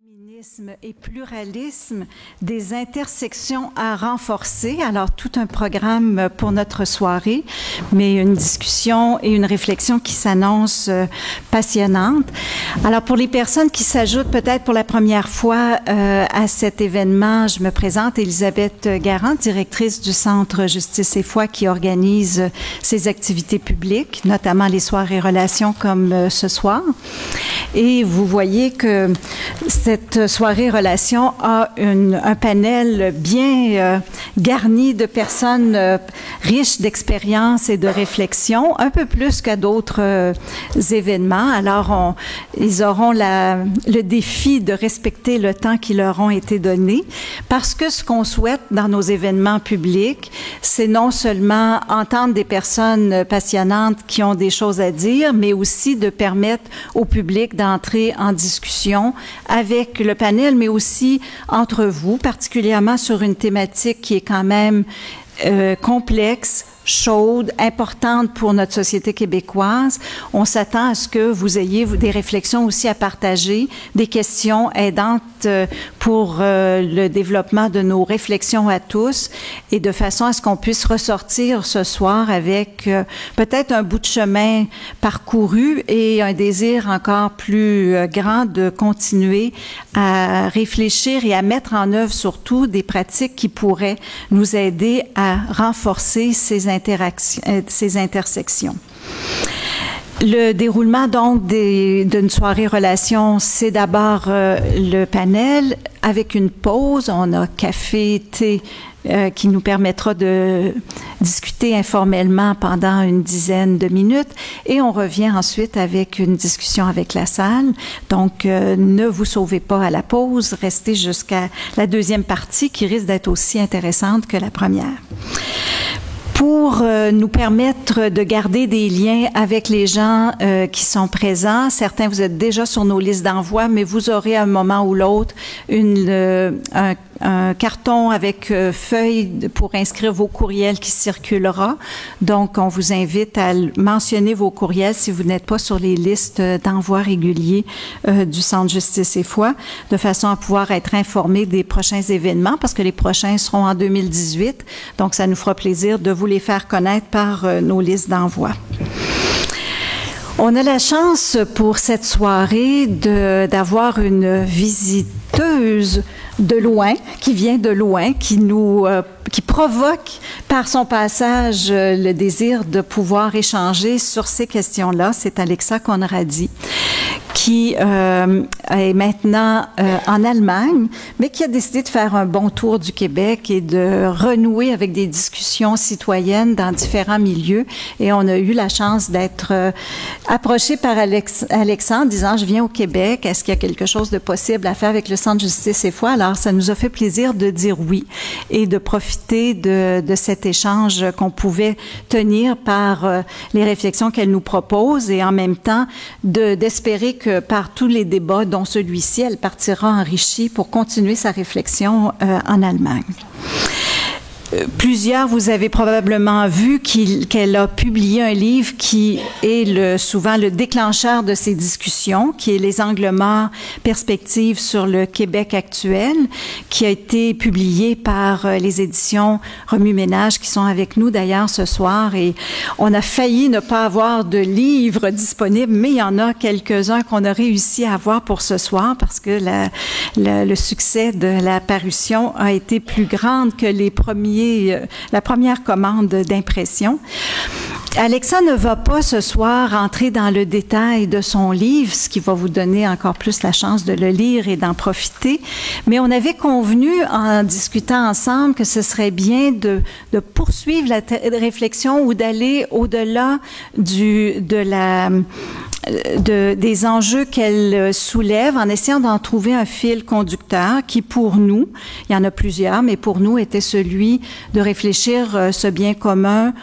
Féminisme et pluralisme, des intersections à renforcer. Alors, tout un programme pour notre soirée, mais une discussion et une réflexion qui s'annonce passionnante. Alors, pour les personnes qui s'ajoutent peut-être pour la première fois à cet événement, je me présente Elisabeth Garand, directrice du Centre Justice et Foi qui organise ces activités publiques, notamment les soirées relations comme ce soir. Et vous voyez que cette soirée relation a un panel bien garni de personnes riches d'expérience et de réflexion, un peu plus qu'à d'autres événements. Alors, ils auront le défi de respecter le temps qui leur ont été donné, parce que ce qu'on souhaite dans nos événements publics, c'est non seulement entendre des personnes passionnantes qui ont des choses à dire, mais aussi de permettre au public d'entrer en discussion avec le panel, mais aussi entre vous, particulièrement sur une thématique qui est quand même complexe, chaude, importante pour notre société québécoise. On s'attend à ce que vous ayez des réflexions aussi à partager, des questions aidantes pour le développement de nos réflexions à tous et de façon à ce qu'on puisse ressortir ce soir avec peut-être un bout de chemin parcouru et un désir encore plus grand de continuer à réfléchir et à mettre en œuvre surtout des pratiques qui pourraient nous aider à renforcer ces intersections. Le déroulement donc d'une soirée relation, c'est d'abord le panel avec une pause. On a café, thé qui nous permettra de discuter informellement pendant une dizaine de minutes et on revient ensuite avec une discussion avec la salle. Donc, ne vous sauvez pas à la pause, restez jusqu'à la deuxième partie qui risque d'être aussi intéressante que la première. Pour nous permettre de garder des liens avec les gens qui sont présents, certains vous êtes déjà sur nos listes d'envoi, mais vous aurez à un moment ou l'autre un carton avec feuille pour inscrire vos courriels qui circulera. Donc, on vous invite à mentionner vos courriels si vous n'êtes pas sur les listes d'envoi réguliers du Centre Justice et Foi, de façon à pouvoir être informé des prochains événements, parce que les prochains seront en 2018. Donc, ça nous fera plaisir de vous les faire connaître par nos listes d'envoi. On a la chance pour cette soirée d'avoir une visiteuse de loin, qui vient de loin, qui provoque par son passage le désir de pouvoir échanger sur ces questions-là. C'est Alexa Conradi, qui est maintenant en Allemagne, mais qui a décidé de faire un bon tour du Québec et de renouer avec des discussions citoyennes dans différents milieux. Et on a eu la chance d'être approché par Alexandre, disant « Je viens au Québec, est-ce qu'il y a quelque chose de possible à faire avec le Centre Justice et Foi? » Alors, ça nous a fait plaisir de dire oui et de profiter de cet échange qu'on pouvait tenir par les réflexions qu'elle nous propose et en même temps d'espérer que par tous les débats, dont celui-ci, elle partira enrichie pour continuer sa réflexion en Allemagne. Plusieurs, vous avez probablement vu qu'elle a publié un livre qui est souvent le déclencheur de ces discussions, qui est Les angles morts, perspectives sur le Québec actuel, qui a été publié par les éditions Remue-Ménage, qui sont avec nous d'ailleurs ce soir. Et on a failli ne pas avoir de livre disponible, mais il y en a quelques-uns qu'on a réussi à avoir pour ce soir parce que le succès de la parution a été plus grand que la première commande d'impression. Alexa ne va pas ce soir entrer dans le détail de son livre, ce qui va vous donner encore plus la chance de le lire et d'en profiter, mais on avait convenu en discutant ensemble que ce serait bien de poursuivre la réflexion ou d'aller au-delà des enjeux qu'elle soulève en essayant d'en trouver un fil conducteur qui, pour nous, il y en a plusieurs, mais pour nous, était celui de réfléchir ce bien commun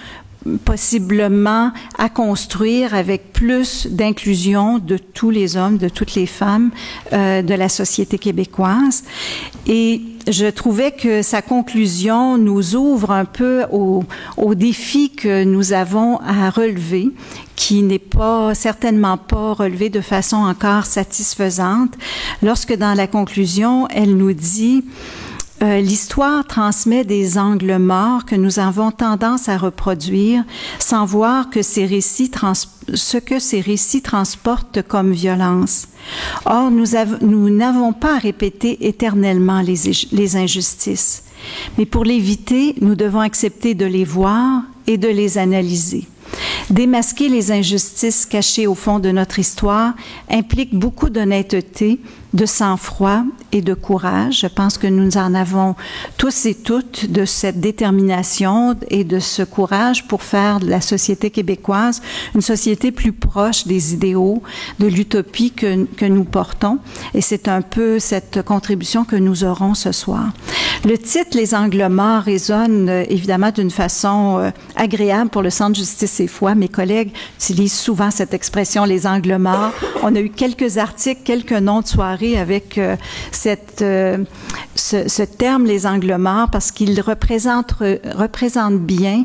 possiblement à construire avec plus d'inclusion de tous les hommes, de toutes les femmes de la société québécoise. Et je trouvais que sa conclusion nous ouvre un peu au défi que nous avons à relever, qui n'est certainement pas relevé de façon encore satisfaisante, lorsque dans la conclusion, elle nous dit l'histoire transmet des angles morts que nous avons tendance à reproduire sans voir que ce que ces récits transportent comme violence. Or, nous n'avons pas à répéter éternellement les injustices, mais pour l'éviter, nous devons accepter de les voir et de les analyser. Démasquer les injustices cachées au fond de notre histoire implique beaucoup d'honnêteté, de sang-froid et de courage. Je pense que nous en avons tous et toutes de cette détermination et de ce courage pour faire de la société québécoise une société plus proche des idéaux, de l'utopie que nous portons. Et c'est un peu cette contribution que nous aurons ce soir. Le titre « Les angles morts » résonne évidemment d'une façon agréable pour le Centre Justice et Foi. Mes collègues utilisent souvent cette expression « les angles morts ». On a eu quelques articles, quelques noms de soirées avec ce terme « les angles morts » parce qu'il représente bien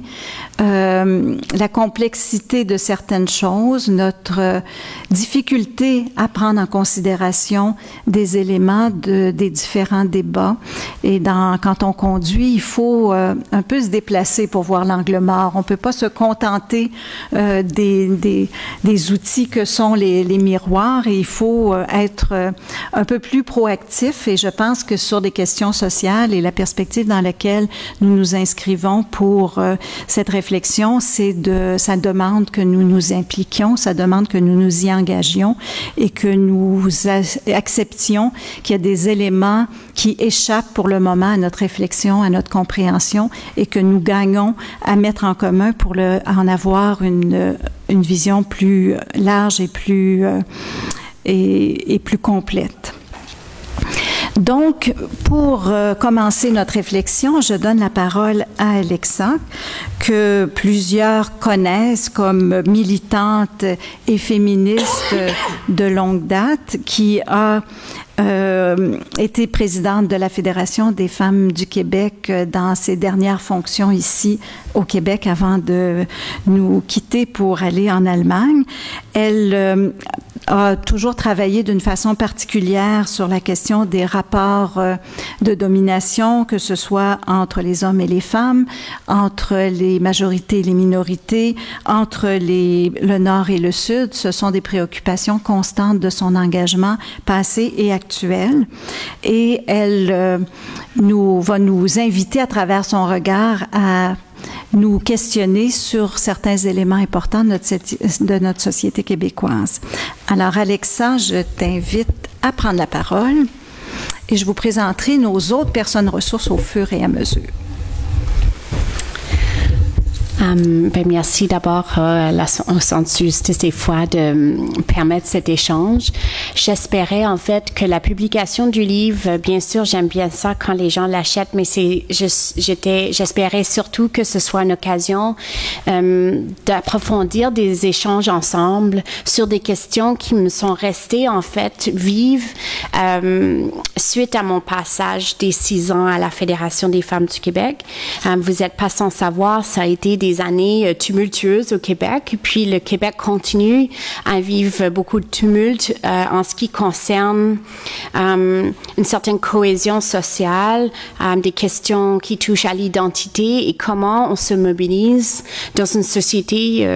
la complexité de certaines choses, notre difficulté à prendre en considération des éléments des différents débats. Et quand on conduit, il faut un peu se déplacer pour voir l'angle mort. On ne peut pas se contenter des outils que sont les miroirs, et il faut être un peu plus proactif. Et je pense que sur des questions sociales et la perspective dans laquelle nous nous inscrivons pour cette réflexion, ça demande que nous nous impliquions, ça demande que nous nous y engagions et que nous acceptions qu'il y a des éléments qui échappent pour le moment à notre réflexion, à notre compréhension, et que nous gagnons à mettre en commun pour en avoir une vision plus large et plus complète. Donc, pour commencer notre réflexion, je donne la parole à Alexa, que plusieurs connaissent comme militante et féministe de longue date, qui a été présidente de la Fédération des femmes du Québec dans ses dernières fonctions ici au Québec avant de nous quitter pour aller en Allemagne. Elle a toujours travaillé d'une façon particulière sur la question des rapports de domination, que ce soit entre les hommes et les femmes, entre les majorités et les minorités, entre le Nord et le Sud. Ce sont des préoccupations constantes de son engagement passé et actuel. Et elle va nous inviter à travers son regard à nous questionner sur certains éléments importants de notre société québécoise. Alors, Alexa, je t'invite à prendre la parole et je vous présenterai nos autres personnes ressources au fur et à mesure. Merci d'abord au Centre Justice et Foi de permettre cet échange. J'espérais en fait que la publication du livre, bien sûr, j'aime bien ça quand les gens l'achètent, mais j'espérais surtout que ce soit une occasion d'approfondir des échanges ensemble sur des questions qui me sont restées en fait vives suite à mon passage des 6 ans à la Fédération des femmes du Québec. Vous n'êtes pas sans savoir, ça a été des années tumultueuses au Québec, puis le Québec continue à vivre beaucoup de tumulte en ce qui concerne une certaine cohésion sociale, des questions qui touchent à l'identité et comment on se mobilise dans une société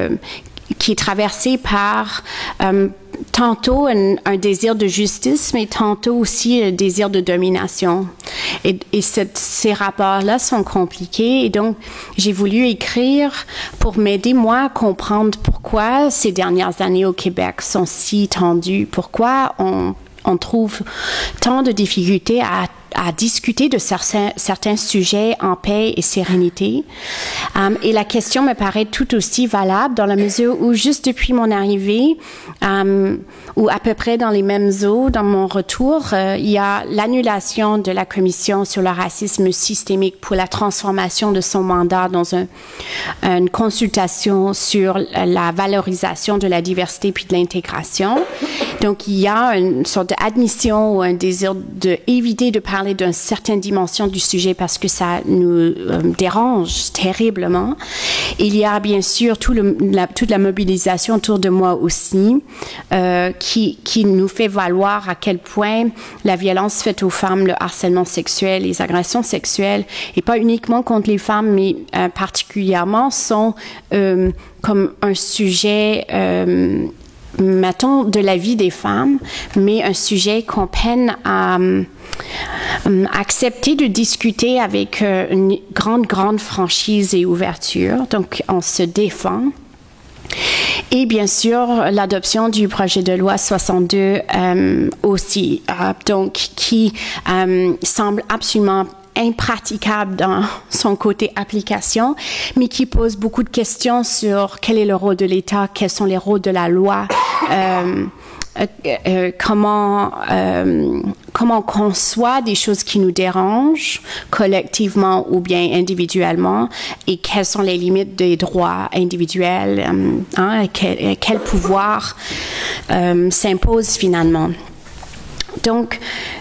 qui est traversée par tantôt un désir de justice, mais tantôt aussi un désir de domination. Et ces rapports-là sont compliqués. Et donc, j'ai voulu écrire pour m'aider, moi, à comprendre pourquoi ces dernières années au Québec sont si tendues, pourquoi on trouve tant de difficultés à à discuter de certains sujets en paix et sérénité. Et la question me paraît tout aussi valable dans la mesure où juste depuis mon arrivée, ou à peu près dans les mêmes eaux, dans mon retour, il y a l'annulation de la Commission sur le racisme systémique pour la transformation de son mandat dans une consultation sur la valorisation de la diversité puis de l'intégration. Donc, il y a une sorte d'admission ou un désir d'éviter de parler d'une certaine dimension du sujet parce que ça nous dérange terriblement. Il y a bien sûr toute la mobilisation autour de moi aussi qui nous fait valoir à quel point la violence faite aux femmes, le harcèlement sexuel, les agressions sexuelles, et pas uniquement contre les femmes, mais particulièrement sont comme un sujet mettons, de la vie des femmes, mais un sujet qu'on peine à accepter de discuter avec une grande franchise et ouverture. Donc, on se défend. Et bien sûr, l'adoption du projet de loi 62 aussi, donc qui semble absolument impraticable dans son côté application, mais qui pose beaucoup de questions sur quel est le rôle de l'État, quels sont les rôles de la loi, comment on conçoit des choses qui nous dérangent collectivement ou bien individuellement et quelles sont les limites des droits individuels, quel pouvoir s'impose finalement. Donc,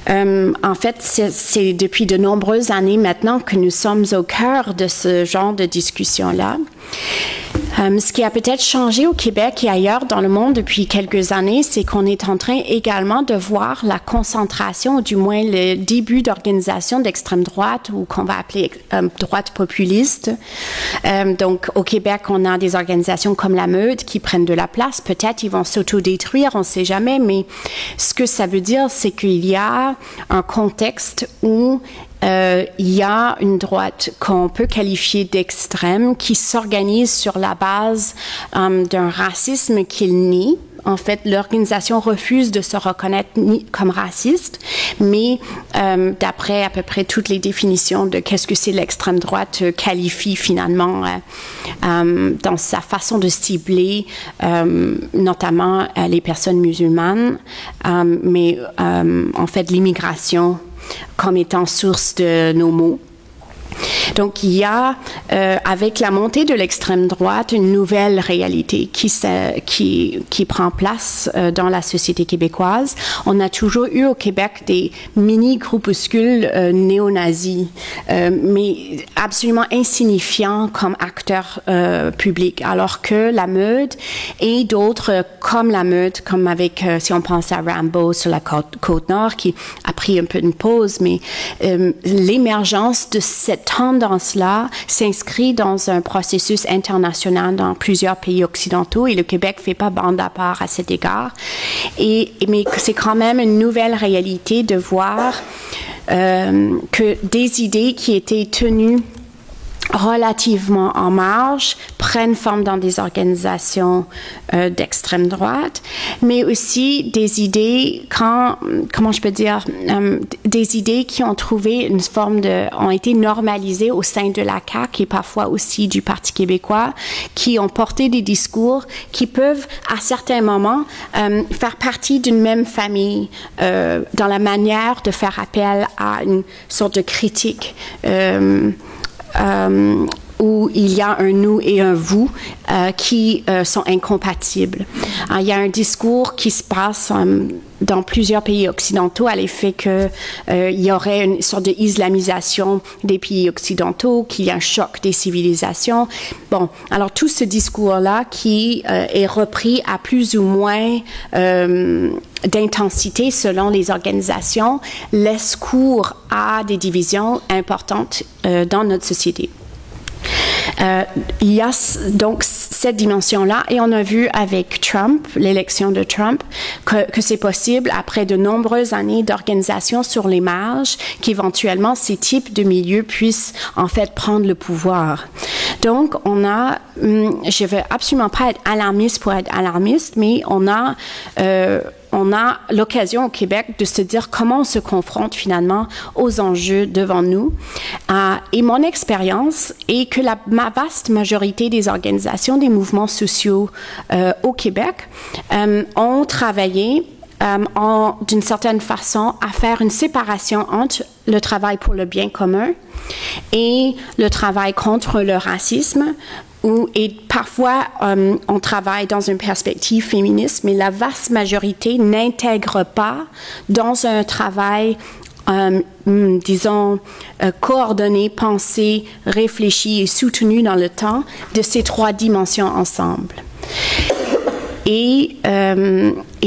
en fait, c'est depuis de nombreuses années maintenant que nous sommes au cœur de ce genre de discussion-là. Ce qui a peut-être changé au Québec et ailleurs dans le monde depuis quelques années, c'est qu'on est en train également de voir la concentration, ou du moins le début d'organisation d'extrême droite, ou qu'on va appeler droite populiste. Donc, au Québec, on a des organisations comme la Meute qui prennent de la place. Peut-être ils vont s'autodétruire, on ne sait jamais, mais ce que ça veut dire, c'est qu'il y a un contexte où il y a une droite qu'on peut qualifier d'extrême qui s'organise sur la base d'un racisme qu'il nie. En fait, l'organisation refuse de se reconnaître comme raciste, mais d'après à peu près toutes les définitions de qu'est-ce que c'est l'extrême droite, qualifie finalement dans sa façon de cibler notamment les personnes musulmanes, mais en fait l'immigration comme étant source de nos maux. Donc, il y a, avec la montée de l'extrême droite, une nouvelle réalité qui prend place dans la société québécoise. On a toujours eu au Québec des mini-groupuscules néo-nazis, mais absolument insignifiants comme acteurs publics, alors que la Meute et d'autres comme la Meute, comme avec, si on pense à Rambo sur la Côte-Nord, qui a pris un peu une pause, mais l'émergence de cette tendance-là s'inscrit dans un processus international dans plusieurs pays occidentaux et le Québec ne fait pas bande à part à cet égard. Mais c'est quand même une nouvelle réalité de voir que des idées qui étaient tenues relativement en marge prennent forme dans des organisations d'extrême droite, mais aussi des idées comment je peux dire, des idées qui ont trouvé une forme ont été normalisées au sein de la CAQ et parfois aussi du Parti québécois, qui ont porté des discours qui peuvent à certains moments faire partie d'une même famille dans la manière de faire appel à une sorte de critique où il y a un nous et un vous qui sont incompatibles. Il y a un discours qui se passe dans plusieurs pays occidentaux à l'effet qu'il y aurait une sorte d'islamisation des pays occidentaux, qu'il y a un choc des civilisations. Bon, alors tout ce discours-là qui est repris à plus ou moins d'intensité selon les organisations laisse cours à des divisions importantes dans notre société. Il y a donc cette dimension-là et on a vu avec Trump, l'élection de Trump, que c'est possible après de nombreuses années d'organisation sur les marges qu'éventuellement ces types de milieux puissent en fait prendre le pouvoir. Donc on a, je veux absolument pas être alarmiste pour être alarmiste, mais on on a l'occasion au Québec de se dire comment on se confronte finalement aux enjeux devant nous. Et mon expérience est que ma vaste majorité des organisations, des mouvements sociaux au Québec ont travaillé d'une certaine façon à faire une séparation entre le travail pour le bien commun et le travail contre le racisme. Et parfois, on travaille dans une perspective féministe, mais la vaste majorité n'intègre pas dans un travail, disons, coordonné, pensé, réfléchi et soutenu dans le temps de ces trois dimensions ensemble. Et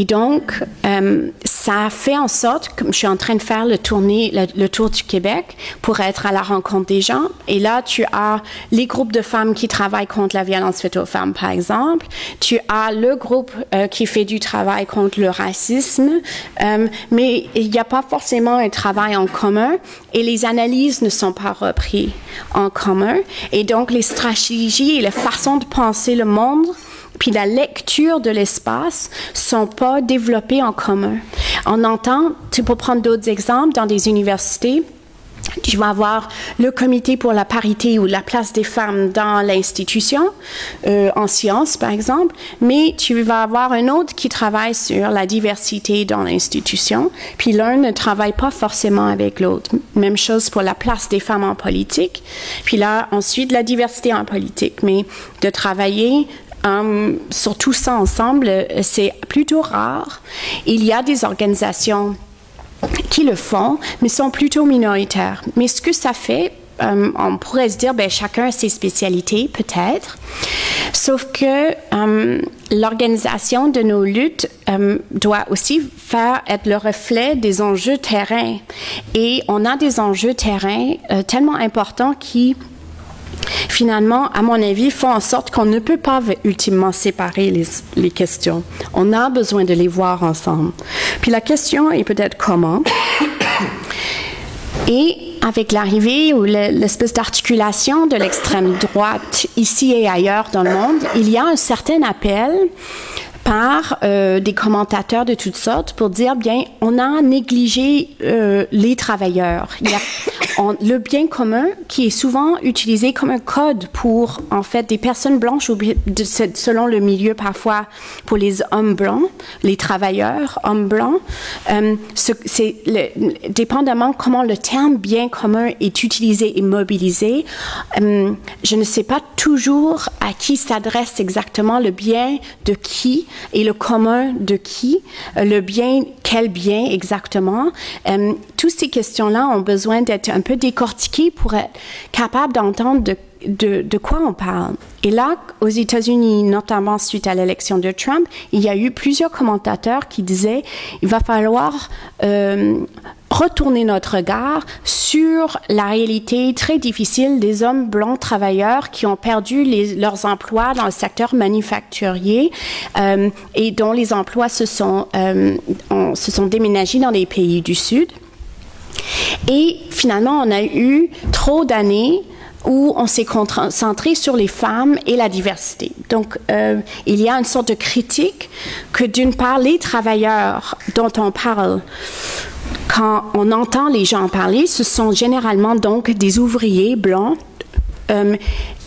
donc, ça fait en sorte que je suis en train de faire le tour du Québec pour être à la rencontre des gens. Et là, tu as les groupes de femmes qui travaillent contre la violence faite aux femmes, par exemple. Tu as le groupe qui fait du travail contre le racisme. Mais il n'y a pas forcément un travail en commun et les analyses ne sont pas reprises en commun. Et donc, les stratégies et la façon de penser le monde puis la lecture de l'espace sont pas développées en commun. On entend, pour prendre d'autres exemples, dans des universités, tu vas avoir le comité pour la parité ou la place des femmes dans l'institution, en sciences par exemple, mais tu vas avoir un autre qui travaille sur la diversité dans l'institution, puis l'un ne travaille pas forcément avec l'autre. Même chose pour la place des femmes en politique, puis là ensuite la diversité en politique, mais de travailler sur tout ça ensemble, c'est plutôt rare. Il y a des organisations qui le font, mais sont plutôt minoritaires. Mais ce que ça fait, on pourrait se dire, ben, chacun a ses spécialités, peut-être. Sauf que l'organisation de nos luttes doit aussi être le reflet des enjeux terrain. Et on a des enjeux terrain tellement importants qui finalement, à mon avis, font en sorte qu'on ne peut pas ultimement séparer les questions. On a besoin de les voir ensemble. Puis la question est peut-être comment. Et avec l'arrivée ou l'espèce d'articulation de l'extrême droite ici et ailleurs dans le monde, il y a un certain appel par des commentateurs de toutes sortes pour dire, bien, on a négligé les travailleurs. Il y a le bien commun qui est souvent utilisé comme un code pour, en fait, des personnes blanches, ou selon le milieu parfois pour les hommes blancs, les travailleurs hommes blancs. Dépendamment comment le terme bien commun est utilisé et mobilisé, je ne sais pas toujours à qui s'adresse exactement le bien de qui et le commun de qui, le bien, quel bien exactement. Toutes ces questions-là ont besoin d'être un peu décortiquées pour être capable d'entendre de quoi on parle. Et là, aux États-Unis, notamment suite à l'élection de Trump, il y a eu plusieurs commentateurs qui disaient il va falloir retourner notre regard sur la réalité très difficile des hommes blancs travailleurs qui ont perdu leurs emplois dans le secteur manufacturier et dont les emplois se sont déménagés dans les pays du Sud. Et finalement, on a eu trop d'années où on s'est concentré sur les femmes et la diversité. Donc, il y a une sorte de critique que, d'une part, les travailleurs dont on parle, quand on entend les gens parler, ce sont généralement donc des ouvriers blancs.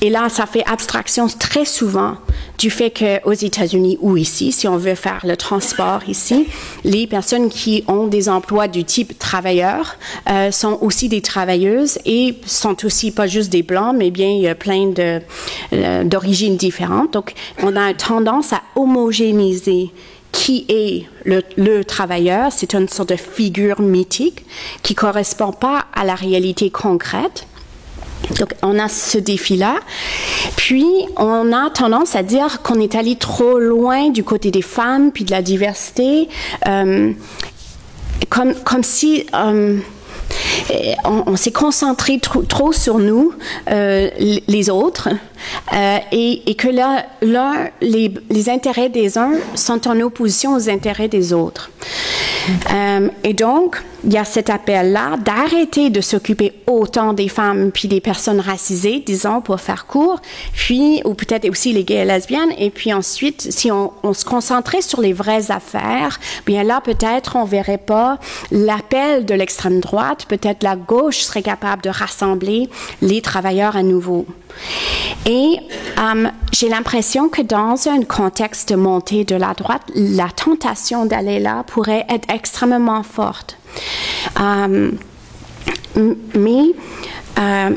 Et là, ça fait abstraction très souvent du fait qu'aux États-Unis ou ici, si on veut faire le transport ici, les personnes qui ont des emplois du type travailleur sont aussi des travailleuses et sont aussi pas juste des blancs, mais bien il y a plein d'origines différentes. Donc, on a une tendance à homogénéiser qui est le travailleur. C'est une sorte de figure mythique qui correspond pas à la réalité concrète. Donc, on a ce défi-là. Puis, on a tendance à dire qu'on est allé trop loin du côté des femmes, puis de la diversité, comme si on s'est concentré trop sur nous, les autres, et que là, les intérêts des uns sont en opposition aux intérêts des autres. Et donc, il y a cet appel-là d'arrêter de s'occuper autant des femmes puis des personnes racisées, disons, pour faire court, puis, ou peut-être aussi les gays et lesbiennes, et puis ensuite, si on se concentrait sur les vraies affaires, bien là, peut-être on verrait pas l'appel de l'extrême droite, peut-être la gauche serait capable de rassembler les travailleurs à nouveau. Et j'ai l'impression que dans un contexte de montée de la droite, la tentation d'aller là pourrait être extrêmement forte.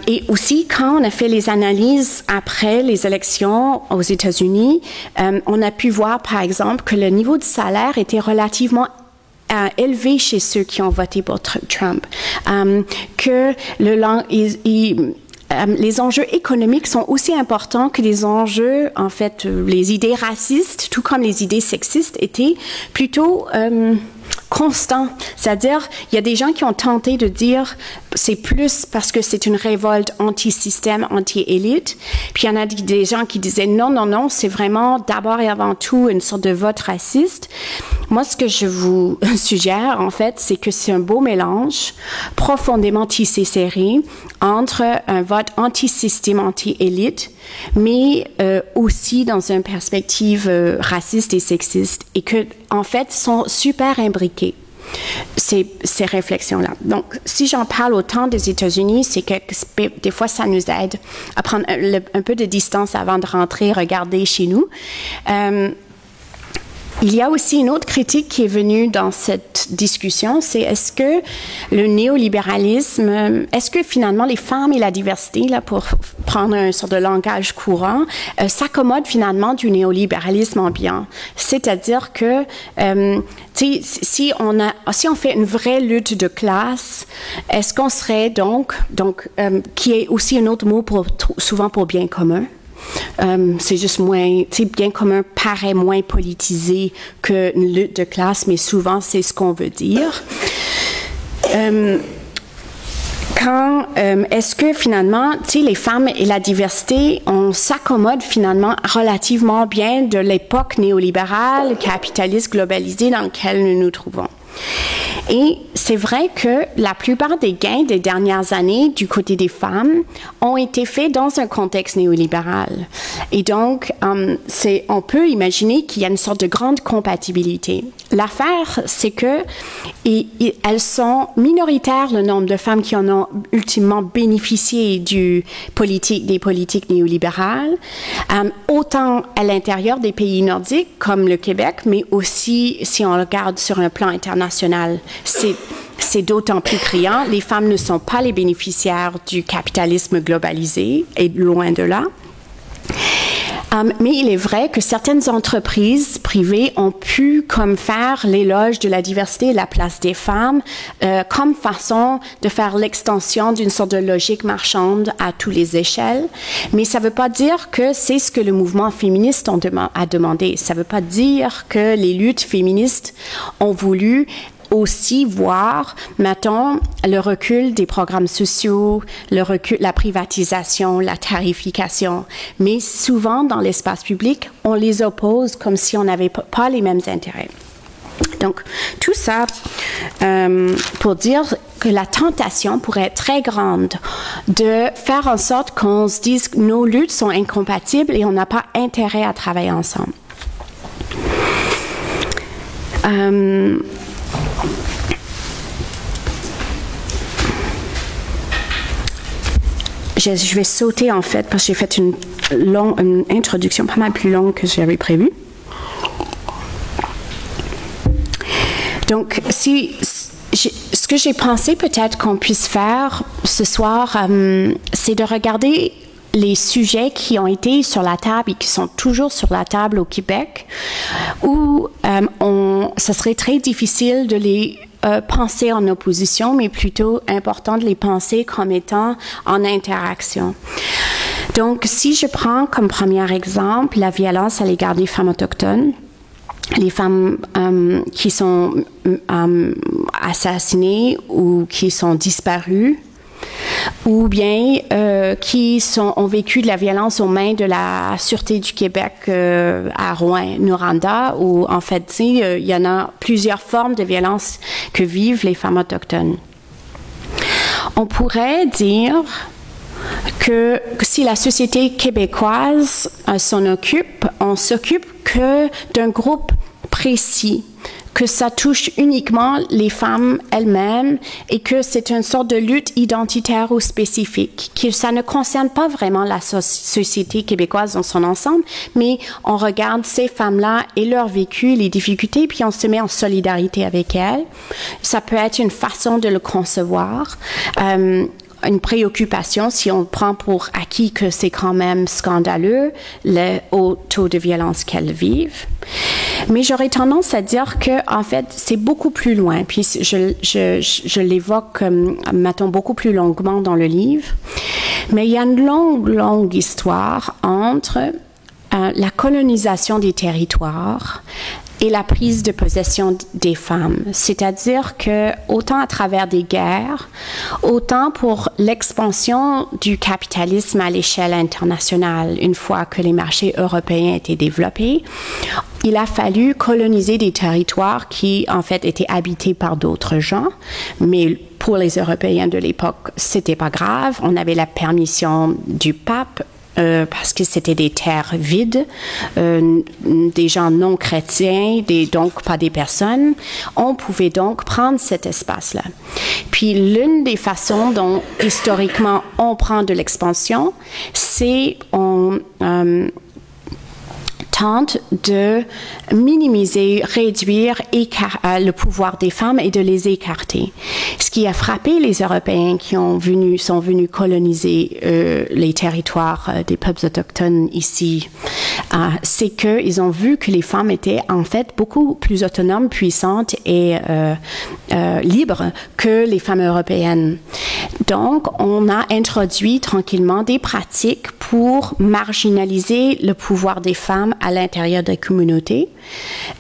Et aussi, quand on a fait les analyses après les élections aux États-Unis, on a pu voir, par exemple, que le niveau de salaire était relativement élevé chez ceux qui ont voté pour Trump, que les enjeux économiques sont aussi importants que les enjeux, en fait, les idées racistes, tout comme les idées sexistes, étaient plutôt constants. C'est-à-dire, il y a des gens qui ont tenté de dire c'est plus parce que c'est une révolte anti-système, anti-élite. Puis il y en a des gens qui disaient non, non, non, c'est vraiment d'abord et avant tout une sorte de vote raciste. Moi, ce que je vous suggère, en fait, c'est que c'est un beau mélange profondément tissé serré entre un vote anti-système, anti-élite, mais aussi dans une perspective raciste et sexiste, et que, en fait, sont super imbriqués. Ces réflexions-là. Donc, si j'en parle autant des États-Unis, c'est que des fois, ça nous aide à prendre un peu de distance avant de rentrer, regarder chez nous. Il y a aussi une autre critique qui est venue dans cette discussion, c'est est-ce que le néolibéralisme, est-ce que finalement les femmes et la diversité, là, pour prendre un sort de langage courant, s'accommodent finalement du néolibéralisme ambiant? C'est-à-dire que si on fait une vraie lutte de classe, est-ce qu'on serait donc qui est aussi un autre mot souvent pour bien commun? C'est juste moins, bien commun paraît moins politisé qu'une lutte de classe, mais souvent c'est ce qu'on veut dire. Est-ce que finalement, les femmes et la diversité, on s'accommode finalement relativement bien de l'époque néolibérale, capitaliste, globalisée dans laquelle nous nous trouvons? Et c'est vrai que la plupart des gains des dernières années du côté des femmes ont été faits dans un contexte néolibéral. Et donc, on peut imaginer qu'il y a une sorte de grande compatibilité. L'affaire, c'est que elles sont minoritaires, le nombre de femmes qui en ont ultimement bénéficié des politiques néolibérales, autant à l'intérieur des pays nordiques comme le Québec, mais aussi si on regarde sur un plan international. C'est d'autant plus criant. Les femmes ne sont pas les bénéficiaires du capitalisme globalisé, et loin de là. Mais il est vrai que certaines entreprises privées ont pu faire l'éloge de la diversité et la place des femmes comme façon de faire l'extension d'une sorte de logique marchande à toutes les échelles. Mais ça ne veut pas dire que c'est ce que le mouvement féministe a demandé. Ça ne veut pas dire que les luttes féministes ont voulu aussi voir, mettons, le recul des programmes sociaux, la privatisation, la tarification. Mais souvent, dans l'espace public, on les oppose comme si on n'avait pas les mêmes intérêts. Donc, tout ça pour dire que la tentation pourrait être très grande de faire en sorte qu'on se dise que nos luttes sont incompatibles et on n'a pas intérêt à travailler ensemble. Je vais sauter en fait parce que j'ai fait une introduction pas mal plus longue que j'avais prévu. Donc, ce que j'ai pensé peut-être qu'on puisse faire ce soir, c'est de regarder les sujets qui ont été sur la table et qui sont toujours sur la table au Québec, où ça serait très difficile de les penser en opposition, mais plutôt important de les penser comme étant en interaction. Donc, si je prends comme premier exemple la violence à l'égard des femmes autochtones, les femmes qui sont assassinées ou qui sont disparues, ou bien qui ont vécu de la violence aux mains de la Sûreté du Québec à Rouyn-Noranda, où en fait, il y en a plusieurs formes de violence que vivent les femmes autochtones. On pourrait dire que si la société québécoise s'en occupe, on s'occupe que d'un groupe précis, que ça touche uniquement les femmes elles-mêmes et que c'est une sorte de lutte identitaire ou spécifique, que ça ne concerne pas vraiment la société québécoise dans son ensemble, mais on regarde ces femmes-là et leur vécu, les difficultés, puis on se met en solidarité avec elles. Ça peut être une façon de le concevoir. Une préoccupation si on prend pour acquis que c'est quand même scandaleux le haut taux de violence qu'elles vivent. Mais j'aurais tendance à dire que en fait c'est beaucoup plus loin. Puis je l'évoque, mettons, beaucoup plus longuement dans le livre. Mais il y a une longue histoire entre la colonisation des territoires et la prise de possession des femmes. C'est-à-dire que, autant à travers des guerres, autant pour l'expansion du capitalisme à l'échelle internationale, une fois que les marchés européens étaient développés, il a fallu coloniser des territoires qui, en fait, étaient habités par d'autres gens, mais pour les Européens de l'époque, c'était pas grave. On avait la permission du pape, parce que c'était des terres vides, des gens non chrétiens, donc pas des personnes. On pouvait donc prendre cet espace-là. Puis l'une des façons dont historiquement on prend de l'expansion, c'est on tente de minimiser, réduire le pouvoir des femmes et de les écarter. Ce qui a frappé les Européens qui sont venus coloniser les territoires des peuples autochtones ici, c'est qu'ils ont vu que les femmes étaient en fait beaucoup plus autonomes, puissantes et libres que les femmes européennes. Donc, on a introduit tranquillement des pratiques pour marginaliser le pouvoir des femmes à l'intérieur des communautés.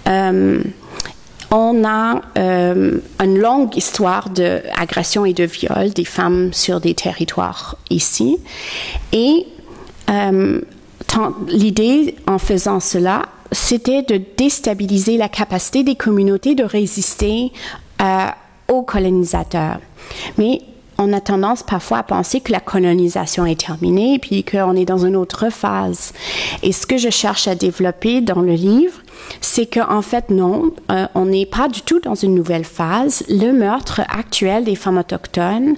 On a une longue histoire d'agression et de viol des femmes sur des territoires ici. Et l'idée, en faisant cela, c'était de déstabiliser la capacité des communautés de résister aux colonisateurs. Mais on a tendance parfois à penser que la colonisation est terminée, puis qu'on est dans une autre phase. Et ce que je cherche à développer dans le livre, c'est qu'en fait, non, on n'est pas du tout dans une nouvelle phase. Le meurtre actuel des femmes autochtones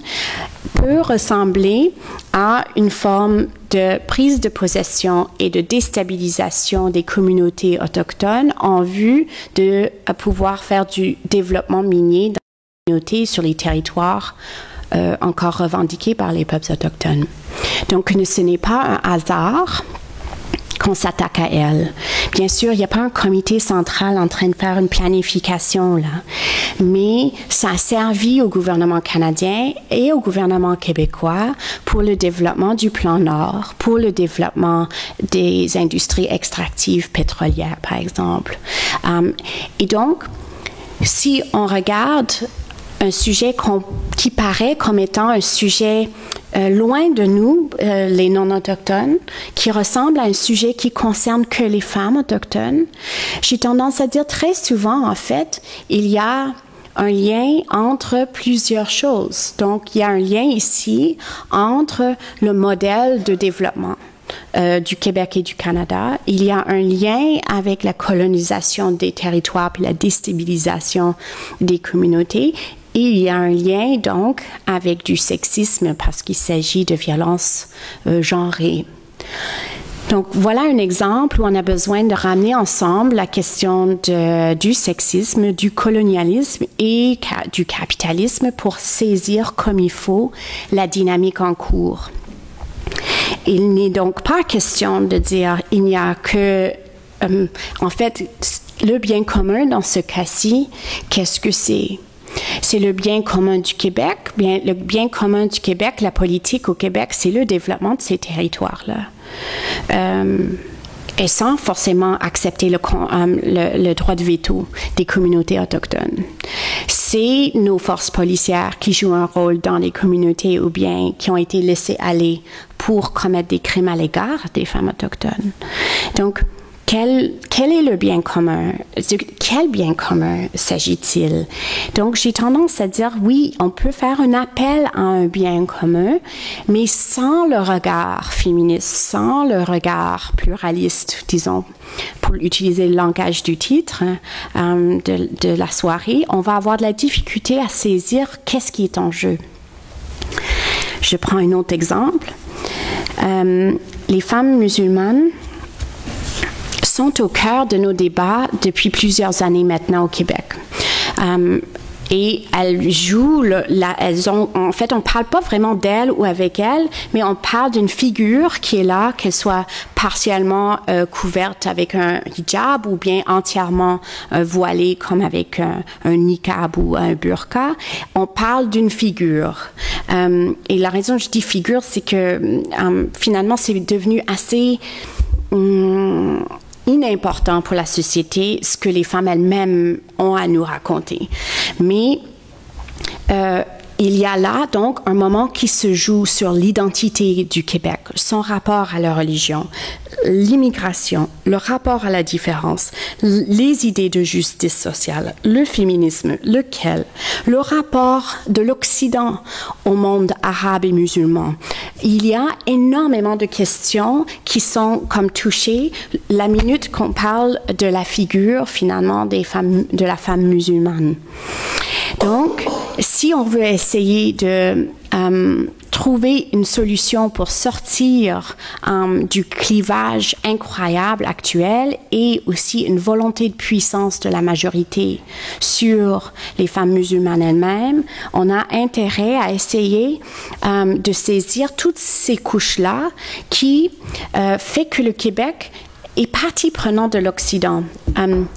peut ressembler à une forme de prise de possession et de déstabilisation des communautés autochtones en vue de pouvoir faire du développement minier dans les communautés sur les territoires encore revendiqués par les peuples autochtones. Donc, ce n'est pas un hasard qu'on s'attaque à elles. Bien sûr, il n'y a pas un comité central en train de faire une planification, là, mais ça a servi au gouvernement canadien et au gouvernement québécois pour le développement du plan Nord, pour le développement des industries extractives pétrolières, par exemple. Et donc, si on regarde un sujet qui paraît comme étant un sujet loin de nous, les non-autochtones, qui ressemble à un sujet qui concerne que les femmes autochtones, j'ai tendance à dire très souvent, en fait, il y a un lien entre plusieurs choses. Donc, il y a un lien ici entre le modèle de développement du Québec et du Canada. Il y a un lien avec la colonisation des territoires et la déstabilisation des communautés. Et il y a un lien, donc, avec du sexisme parce qu'il s'agit de violences genrées. Donc, voilà un exemple où on a besoin de ramener ensemble la question du sexisme, du colonialisme et du capitalisme pour saisir comme il faut la dynamique en cours. Il n'est donc pas question de dire il n'y a que... en fait, le bien commun dans ce cas-ci, qu'est-ce que c'est? C'est le bien commun du Québec. Le bien commun du Québec, la politique au Québec, c'est le développement de ces territoires-là. Et sans forcément accepter le droit de veto des communautés autochtones. c'est nos forces policières qui jouent un rôle dans les communautés ou bien qui ont été laissées aller pour commettre des crimes à l'égard des femmes autochtones. Donc, quel est le bien commun? De quel bien commun s'agit-il? Donc, j'ai tendance à dire, oui, on peut faire un appel à un bien commun, mais sans le regard féministe, sans le regard pluraliste, disons, pour utiliser le langage du titre de la soirée, on va avoir de la difficulté à saisir qu'est-ce qui est en jeu. Je prends un autre exemple. Les femmes musulmanes sont au cœur de nos débats depuis plusieurs années maintenant au Québec. Et elles jouent, en fait, on parle pas vraiment d'elles ou avec elles, mais on parle d'une figure qui est là, qu'elle soit partiellement couverte avec un hijab ou bien entièrement voilée comme avec un niqab ou un burqa. On parle d'une figure. Et la raison que je dis figure, c'est que finalement, c'est devenu assez inimportant pour la société ce que les femmes elles-mêmes ont à nous raconter. Mais il y a là donc un moment qui se joue sur l'identité du Québec, son rapport à la religion, l'immigration, le rapport à la différence, les idées de justice sociale, le féminisme, le rapport de l'Occident au monde arabe et musulman. Il y a énormément de questions qui sont comme touchées la minute qu'on parle de la figure finalement de la femme musulmane. Donc, si on veut essayer de trouver une solution pour sortir du clivage incroyable actuel et aussi une volonté de puissance de la majorité sur les femmes musulmanes elles-mêmes, on a intérêt à essayer de saisir toutes ces couches-là qui fait que le Québec est partie prenante de l'Occident.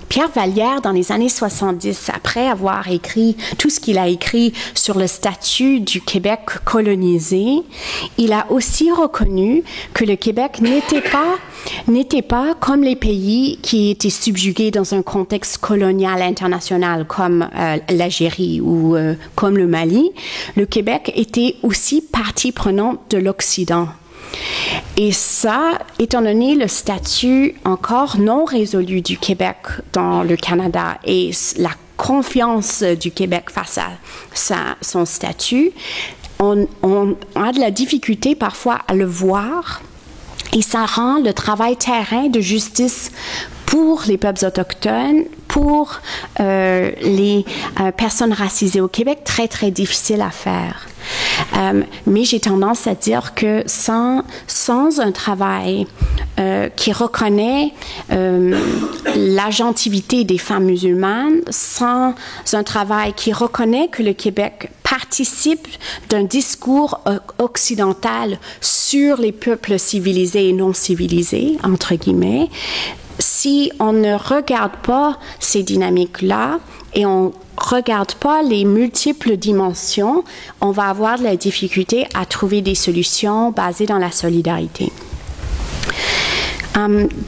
Pierre Vallière, dans les années 70, après avoir écrit tout ce qu'il a écrit sur le statut du Québec colonisé, il a aussi reconnu que le Québec n'était pas comme les pays qui étaient subjugués dans un contexte colonial international comme l'Algérie ou comme le Mali. Le Québec était aussi partie prenante de l'Occident. Et ça, étant donné le statut encore non résolu du Québec dans le Canada et la confiance du Québec face à son statut, on a de la difficulté parfois à le voir et ça rend le travail terrain de justice pour les peuples autochtones, pour les personnes racisées au Québec, très, très difficile à faire. Mais j'ai tendance à dire que sans un travail qui reconnaît l'agentivité des femmes musulmanes, sans un travail qui reconnaît que le Québec participe d'un discours occidental sur les peuples civilisés et non civilisés, entre guillemets, si on ne regarde pas ces dynamiques-là et on regarde pas les multiples dimensions, on va avoir de la difficulté à trouver des solutions basées dans la solidarité.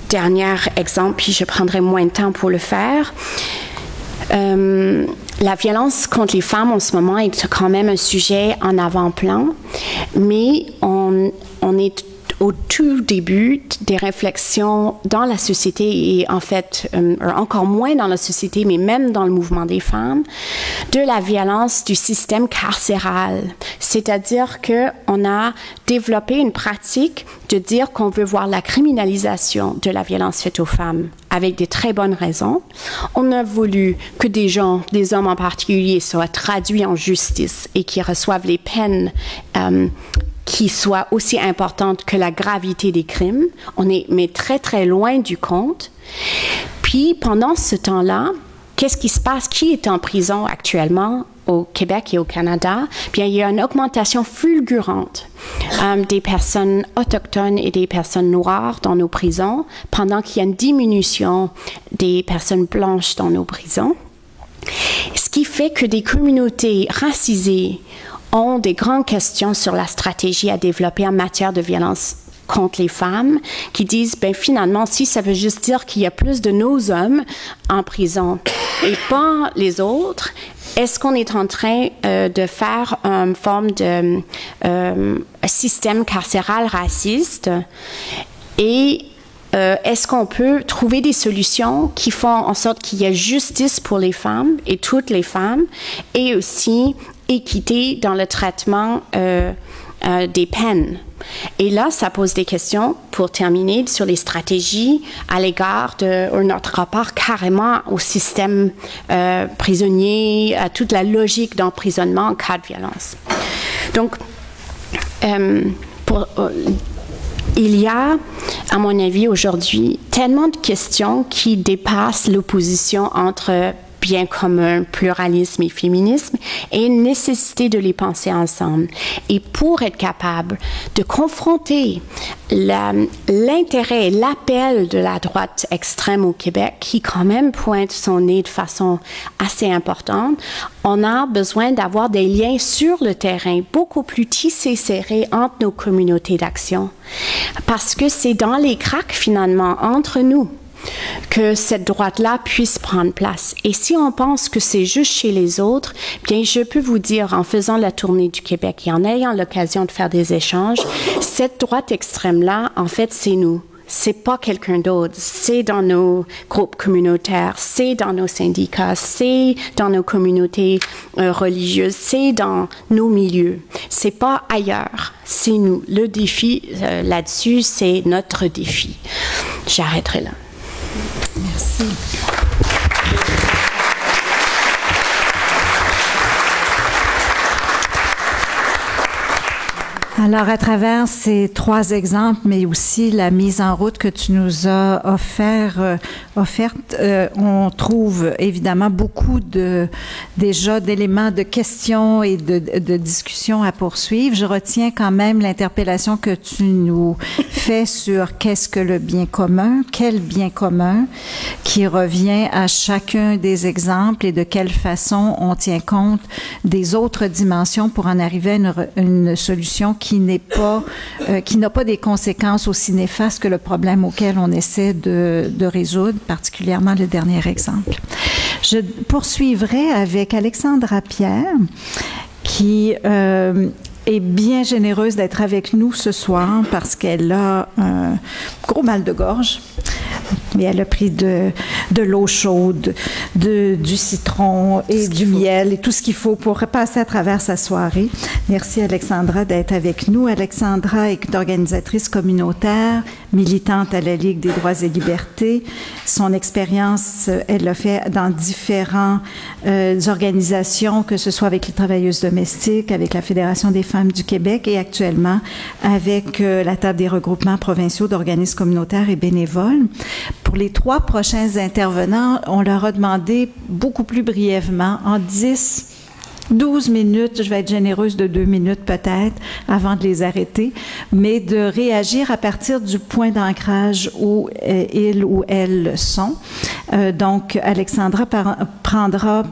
Dernier exemple, puis je prendrai moins de temps pour le faire. La violence contre les femmes en ce moment est quand même un sujet en avant-plan, mais on est au tout début des réflexions dans la société et en fait encore moins dans la société, mais même dans le mouvement des femmes, de la violence du système carcéral. C'est-à-dire qu'on a développé une pratique de dire qu'on veut voir la criminalisation de la violence faite aux femmes avec des très bonnes raisons. On a voulu que des hommes en particulier, soient traduits en justice et qui reçoivent les peines qui soient aussi importantes que la gravité des crimes. On est mais très, très loin du compte. Puis, pendant ce temps-là, qu'est-ce qui se passe? Qui est en prison actuellement au Québec et au Canada? Bien, il y a une augmentation fulgurante des personnes autochtones et des personnes noires dans nos prisons, pendant qu'il y a une diminution des personnes blanches dans nos prisons. Ce qui fait que des communautés racisées ont des grandes questions sur la stratégie à développer en matière de violence contre les femmes qui disent, ben finalement, si ça veut juste dire qu'il y a plus de nos hommes en prison et pas les autres, est-ce qu'on est en train de faire une forme de système carcéral raciste? Et est-ce qu'on peut trouver des solutions qui font en sorte qu'il y ait justice pour les femmes et toutes les femmes et aussi équité dans le traitement des peines? Et là, ça pose des questions, pour terminer, sur les stratégies à l'égard de notre rapport carrément au système prisonnier, à toute la logique d'emprisonnement en cas de violence. Donc, il y a, à mon avis, aujourd'hui, tellement de questions qui dépassent l'opposition entre bien commun, pluralisme et féminisme, et une nécessité de les penser ensemble. Et pour être capable de confronter l'intérêt et l'appel de la droite extrême au Québec, qui quand même pointe son nez de façon assez importante, on a besoin d'avoir des liens sur le terrain beaucoup plus tissés, serrés entre nos communautés d'action. Parce que c'est dans les cracks, finalement, entre nous, que cette droite-là puisse prendre place. Et si on pense que c'est juste chez les autres, bien, je peux vous dire, en faisant la tournée du Québec et en ayant l'occasion de faire des échanges, cette droite extrême-là, en fait, c'est nous. C'est pas quelqu'un d'autre. C'est dans nos groupes communautaires, c'est dans nos syndicats, c'est dans nos communautés religieuses, c'est dans nos milieux. C'est pas ailleurs. C'est nous. Le défi là-dessus, c'est notre défi. J'arrêterai là. Merci. Alors, à travers ces 3 exemples, mais aussi la mise en route que tu nous as offerte, on trouve évidemment beaucoup déjà d'éléments de questions et de discussions à poursuivre. Je retiens quand même l'interpellation que tu nous fais sur qu'est-ce que le bien commun, quel bien commun, qui revient à chacun des exemples et de quelle façon on tient compte des autres dimensions pour en arriver à une solution qui n'a pas des conséquences aussi néfastes que le problème auquel on essaie de résoudre, particulièrement le dernier exemple. Je poursuivrai avec Alexandra Pierre, qui est bien généreuse d'être avec nous ce soir parce qu'elle a un gros mal de gorge. Mais elle a pris de l'eau chaude, du citron et du miel et tout ce qu'il faut pour passer à travers sa soirée. Merci Alexandra d'être avec nous. Alexandra est organisatrice communautaire, militante à la Ligue des droits et libertés. Son expérience, elle l'a fait dans différentes organisations, que ce soit avec les travailleuses domestiques, avec la Fédération des femmes du Québec et actuellement avec la table des regroupements provinciaux d'organismes communautaires et bénévoles. Pour les 3 prochains intervenants, on leur a demandé beaucoup plus brièvement, en 12 minutes, je vais être généreuse de 2 minutes peut-être, avant de les arrêter, mais de réagir à partir du point d'ancrage où ils ou elles sont. Donc, Alexandra prendra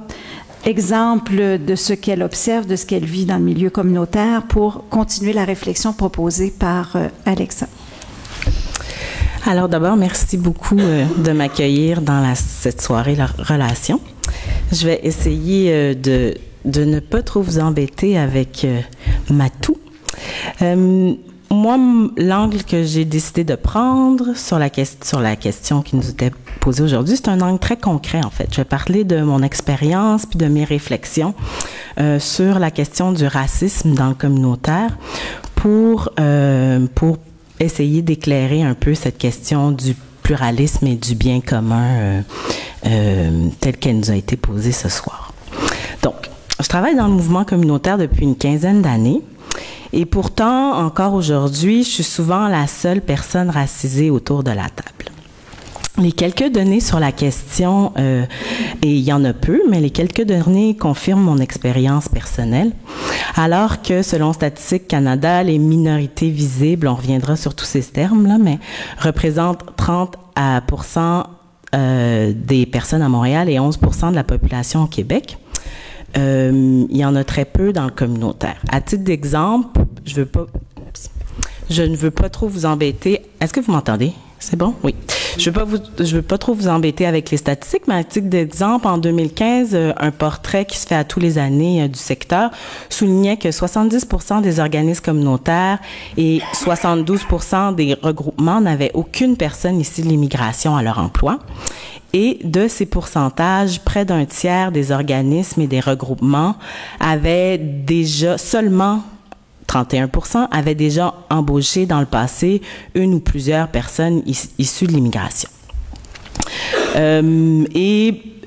exemple de ce qu'elle observe, de ce qu'elle vit dans le milieu communautaire pour continuer la réflexion proposée par Alexa. Alors d'abord, merci beaucoup de m'accueillir dans cette soirée relation. Je vais essayer de ne pas trop vous embêter avec ma toux. Moi, l'angle que j'ai décidé de prendre sur la question qui nous était posée aujourd'hui, c'est un angle très concret, en fait. Je vais parler de mon expérience puis de mes réflexions sur la question du racisme dans le communautaire pour essayer d'éclairer un peu cette question du pluralisme et du bien commun telle qu'elle nous a été posée ce soir. Donc, je travaille dans le mouvement communautaire depuis une 15aine d'années. Et pourtant, encore aujourd'hui, je suis souvent la seule personne racisée autour de la table. Les quelques données sur la question, et il y en a peu, mais les quelques données confirment mon expérience personnelle. Alors que, selon Statistique Canada, les minorités visibles, on reviendra sur tous ces termes-là, mais représentent 30% des personnes à Montréal et 11% de la population au Québec. Il y en a très peu dans le communautaire. À titre d'exemple, je je ne veux pas trop vous embêter. Est-ce que vous m'entendez? C'est bon? Oui. Je veux pas trop vous embêter avec les statistiques, mais à titre d'exemple, en 2015, un portrait qui se fait à tous les années du secteur soulignait que 70% des organismes communautaires et 72% des regroupements n'avaient aucune personne issue de l'immigration à leur emploi. Et de ces pourcentages, près d'un tiers des organismes et des regroupements avaient déjà seulement 31% avaient déjà embauché dans le passé une ou plusieurs personnes issues de l'immigration.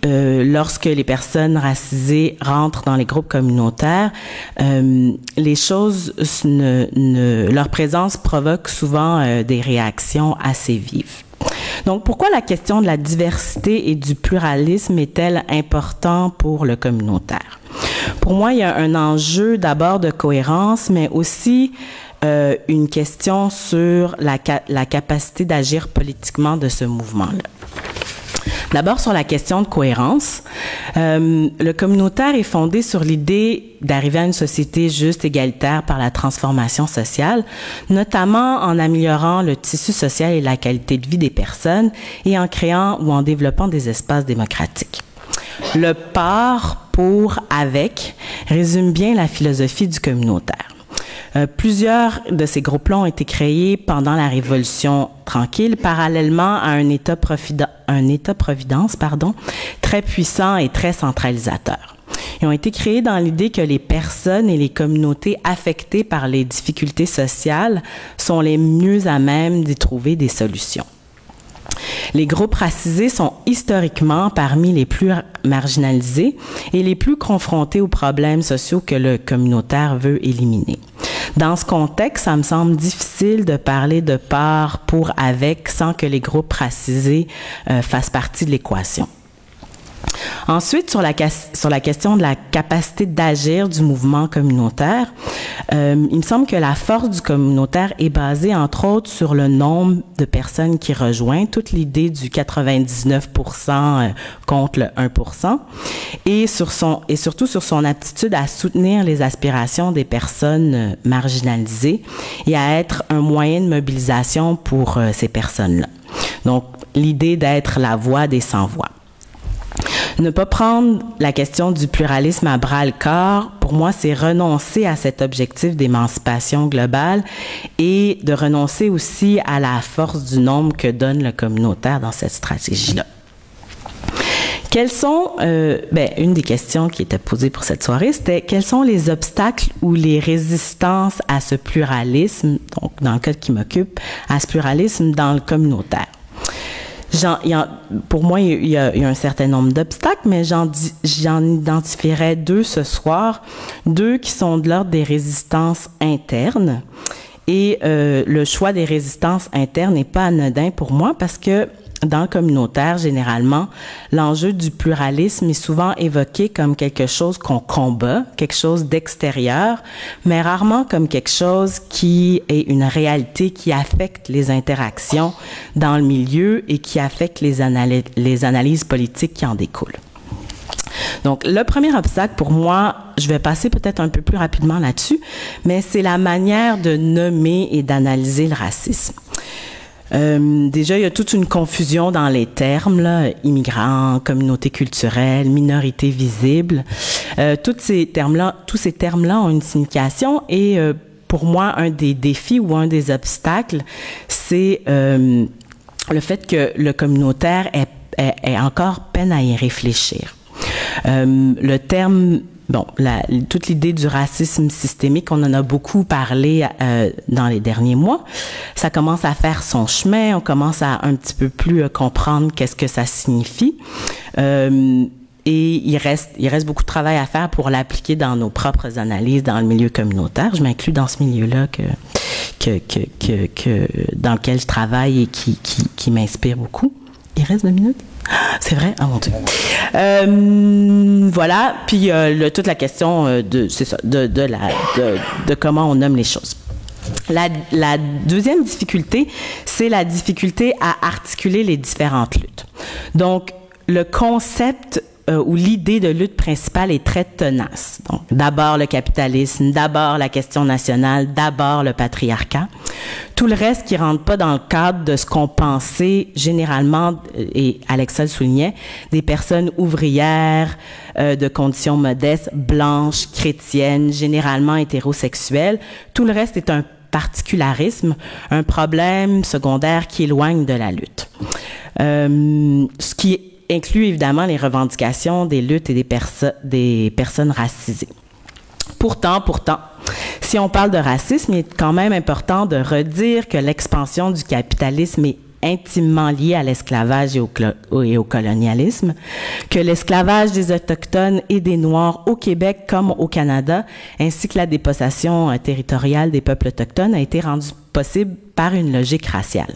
Lorsque les personnes racisées rentrent dans les groupes communautaires, les choses leur présence provoque souvent des réactions assez vives. Donc, pourquoi la question de la diversité et du pluralisme est-elle importante pour le communautaire? Pour moi, il y a un enjeu d'abord de cohérence, mais aussi une question sur la capacité d'agir politiquement de ce mouvement-là. D'abord, sur la question de cohérence, le communautaire est fondé sur l'idée d'arriver à une société juste, égalitaire par la transformation sociale, notamment en améliorant le tissu social et la qualité de vie des personnes et en créant ou en développant des espaces démocratiques. Le par, pour, avec résume bien la philosophie du communautaire. Plusieurs de ces groupes-là ont été créés pendant la Révolution tranquille, parallèlement à un État-providence, très puissant et très centralisateur. Ils ont été créés dans l'idée que les personnes et les communautés affectées par les difficultés sociales sont les mieux à même d'y trouver des solutions. Les groupes racisés sont historiquement parmi les plus marginalisés et les plus confrontés aux problèmes sociaux que le communautaire veut éliminer. Dans ce contexte, ça me semble difficile de parler de par, pour, avec sans que les groupes racisés fassent partie de l'équation. Ensuite, sur la question de la capacité d'agir du mouvement communautaire, il me semble que la force du communautaire est basée, entre autres, sur le nombre de personnes qui rejoignent, toute l'idée du 99% contre le 1%, et surtout sur son aptitude à soutenir les aspirations des personnes marginalisées et à être un moyen de mobilisation pour ces personnes-là. Donc, l'idée d'être la voix des sans-voix. Ne pas prendre la question du pluralisme à bras-le-corps, pour moi, c'est renoncer à cet objectif d'émancipation globale et de renoncer aussi à la force du nombre que donne le communautaire dans cette stratégie-là. Quelles sont, une des questions qui était posée pour cette soirée, c'était quels sont les obstacles ou les résistances à ce pluralisme, donc dans le cas qui m'occupe, à ce pluralisme dans le communautaire? Pour moi, il y a un certain nombre d'obstacles, mais j'en identifierai deux ce soir, deux qui sont de l'ordre des résistances internes. Et le choix des résistances internes n'est pas anodin pour moi parce que dans le communautaire, généralement, l'enjeu du pluralisme est souvent évoqué comme quelque chose qu'on combat, quelque chose d'extérieur, mais rarement comme quelque chose qui est une réalité qui affecte les interactions dans le milieu et qui affecte les analyses politiques qui en découlent. Donc, le premier obstacle pour moi, je vais passer peut-être un peu plus rapidement là-dessus, mais c'est la manière de nommer et d'analyser le racisme. Déjà, il y a toute une confusion dans les termes, là, immigrants, communauté culturelle, minorité visible. Tous ces termes-là ont une signification et pour moi, un des défis ou un des obstacles, c'est le fait que le communautaire ait encore peine à y réfléchir. Le terme toute l'idée du racisme systémique, on en a beaucoup parlé dans les derniers mois. Ça commence à faire son chemin, on commence à un petit peu plus comprendre qu'est-ce que ça signifie. Et il reste beaucoup de travail à faire pour l'appliquer dans nos propres analyses dans le milieu communautaire. Je m'inclus dans ce milieu-là dans lequel je travaille et qui m'inspire beaucoup. Il reste 2 minutes? C'est vrai? Ah mon Dieu. Voilà. Puis toute la question de comment on nomme les choses. La deuxième difficulté, c'est la difficulté à articuler les différentes luttes. Donc, le concept où l'idée de lutte principale est très tenace. Donc, d'abord le capitalisme, d'abord la question nationale, d'abord le patriarcat. Tout le reste qui rentre pas dans le cadre de ce qu'on pensait généralement, et Alexa le soulignait, des personnes ouvrières, de conditions modestes, blanches, chrétiennes, généralement hétérosexuelles. Tout le reste est un particularisme, un problème secondaire qui éloigne de la lutte. Ce qui inclut évidemment les revendications des luttes et des personnes racisées. Pourtant, si on parle de racisme, il est quand même important de redire que l'expansion du capitalisme est intimement liée à l'esclavage et au colonialisme, que l'esclavage des Autochtones et des Noirs au Québec comme au Canada, ainsi que la dépossession territoriale des peuples autochtones a été rendue possible par une logique raciale.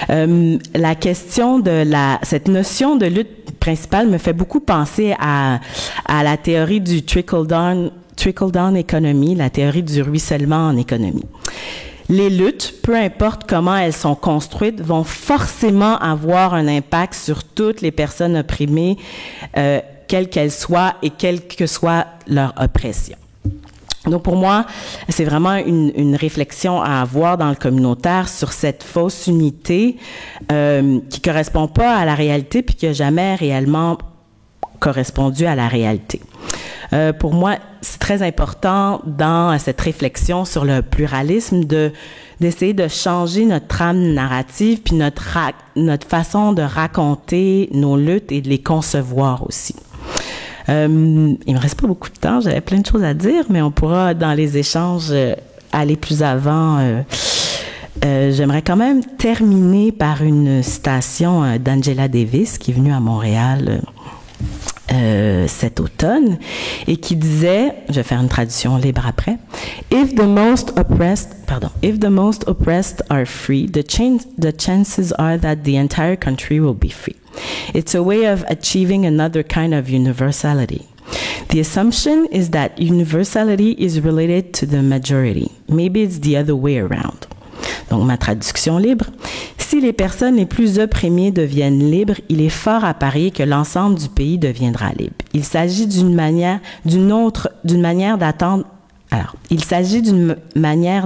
La question de cette notion de lutte principale me fait beaucoup penser à la théorie du trickle-down economy, la théorie du ruissellement en économie. Les luttes, peu importe comment elles sont construites, vont forcément avoir un impact sur toutes les personnes opprimées, quelles qu'elles soient et quelle que soit leur oppression. Donc, pour moi, c'est vraiment une réflexion à avoir dans le communautaire sur cette fausse unité qui correspond pas à la réalité puis qui n'a jamais réellement correspondu à la réalité. Pour moi, c'est très important dans cette réflexion sur le pluralisme d'essayer de changer notre trame narrative puis notre façon de raconter nos luttes et de les concevoir aussi. Il me reste pas beaucoup de temps, j'avais plein de choses à dire, mais on pourra, dans les échanges, aller plus avant. J'aimerais quand même terminer par une citation d'Angela Davis, qui est venue à Montréal cet automne, et qui disait, je vais faire une traduction libre après, If the most oppressed are free, the chances are that the entire country will be free. It's a way of achieving another kind of universality. The assumption is that universality is related to the majority. Maybe it's the other way around. Donc, ma traduction libre. Si les personnes les plus opprimées deviennent libres, il est fort à parier que l'ensemble du pays deviendra libre. Il s'agit d'une manière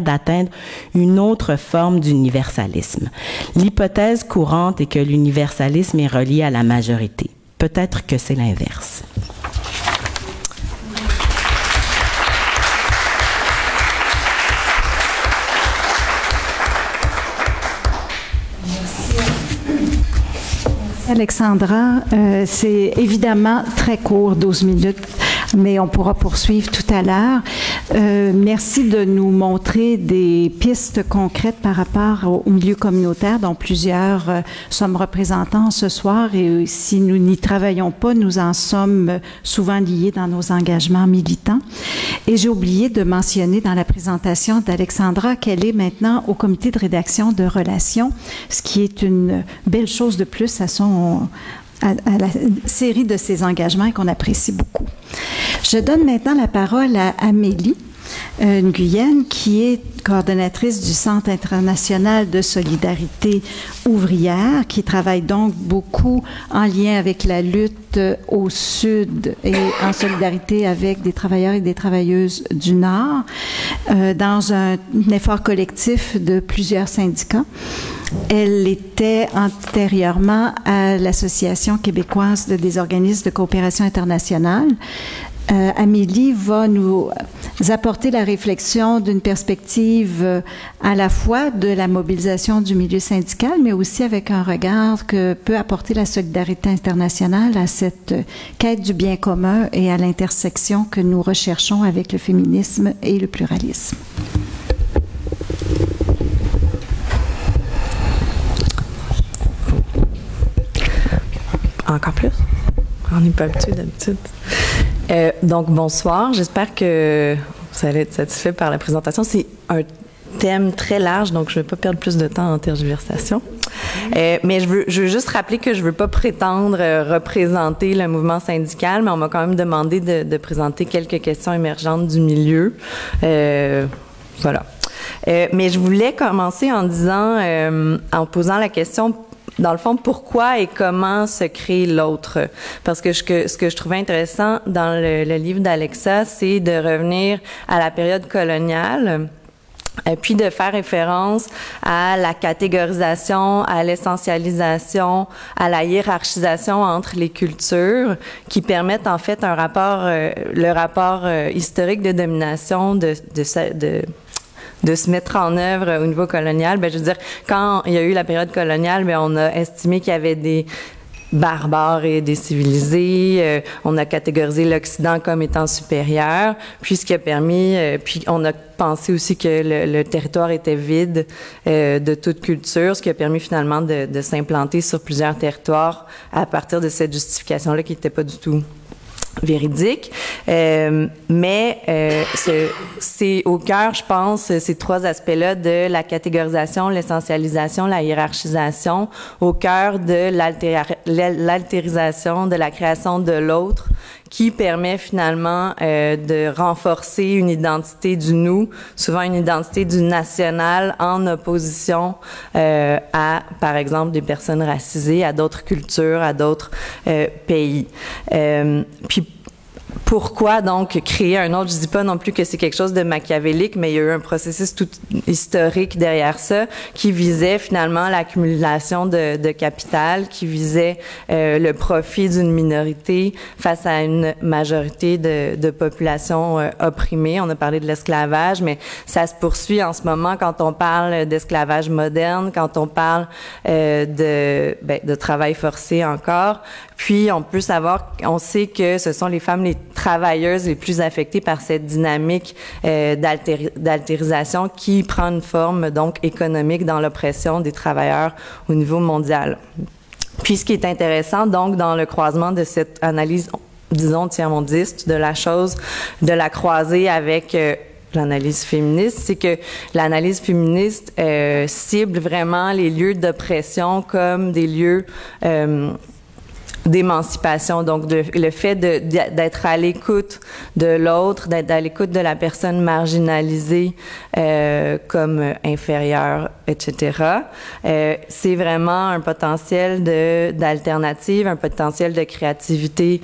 d'atteindre une autre forme d'universalisme. L'hypothèse courante est que l'universalisme est relié à la majorité. Peut-être que c'est l'inverse. Alexandra, c'est évidemment très court, 12 minutes, mais on pourra poursuivre tout à l'heure. Merci de nous montrer des pistes concrètes par rapport au milieu communautaire dont plusieurs sommes représentants ce soir et si nous n'y travaillons pas, nous en sommes souvent liés dans nos engagements militants. Et j'ai oublié de mentionner dans la présentation d'Alexandra qu'elle est maintenant au comité de rédaction de Relations, ce qui est une belle chose de plus à la série de ses engagements et qu'on apprécie beaucoup. Je donne maintenant la parole à Amélie Nguyen, qui est coordonnatrice du Centre international de solidarité ouvrière, qui travaille donc beaucoup en lien avec la lutte au Sud et en solidarité avec des travailleurs et des travailleuses du Nord, dans un effort collectif de plusieurs syndicats. Elle était antérieurement à l'Association québécoise des organismes de coopération internationale. Amélie va nous apporter la réflexion d'une perspective à la fois de la mobilisation du milieu syndical, mais aussi avec un regard que peut apporter la solidarité internationale à cette quête du bien commun et à l'intersection que nous recherchons avec le féminisme et le pluralisme. Encore plus? On n'est pas habitué d'habitude. Donc, bonsoir. J'espère que vous allez être satisfait par la présentation. C'est un thème très large, donc je ne vais pas perdre plus de temps en tergiversation. Mais je veux juste rappeler que je ne veux pas prétendre représenter le mouvement syndical, mais on m'a quand même demandé de présenter quelques questions émergentes du milieu. Voilà. Mais je voulais commencer en disant, en posant la question, dans le fond, pourquoi et comment se crée l'autre? Parce que ce que je trouvais intéressant dans le livre d'Alexa, c'est de revenir à la période coloniale, puis de faire référence à la catégorisation, à l'essentialisation, à la hiérarchisation entre les cultures, qui permettent en fait le rapport historique de domination de se mettre en œuvre au niveau colonial. Je veux dire, quand il y a eu la période coloniale, on a estimé qu'il y avait des barbares et décivilisés. On a catégorisé l'Occident comme étant supérieur, puis ce qui a permis, puis on a pensé aussi que le territoire était vide de toute culture, ce qui a permis finalement de s'implanter sur plusieurs territoires à partir de cette justification-là qui n'était pas du tout véridique, mais c'est au cœur, je pense, ces trois aspects-là de la catégorisation, l'essentialisation, la hiérarchisation, au cœur de l'altérisation, de la création de l'autre, qui permet finalement de renforcer une identité du nous, souvent une identité du national, en opposition à, par exemple, des personnes racisées, à d'autres cultures, à d'autres pays. Puis pourquoi donc créer un autre? Je dis pas non plus que c'est quelque chose de machiavélique, mais il y a eu un processus tout historique derrière ça qui visait finalement l'accumulation de capital, qui visait le profit d'une minorité face à une majorité de population opprimée. On a parlé de l'esclavage, mais ça se poursuit en ce moment quand on parle d'esclavage moderne, quand on parle de travail forcé encore. Puis, on sait que ce sont les femmes les travailleuses les plus affectées par cette dynamique d'altérisation qui prend une forme, donc, économique dans l'oppression des travailleurs au niveau mondial. Puis, ce qui est intéressant, donc, dans le croisement de cette analyse, disons, tiers-mondiste de la chose, de la croiser avec l'analyse féministe, c'est que l'analyse féministe cible vraiment les lieux d'oppression comme des lieux d'émancipation, donc le fait d'être à l'écoute de l'autre, d'être à l'écoute de la personne marginalisée comme inférieure, etc. C'est vraiment un potentiel d'alternative, un potentiel de créativité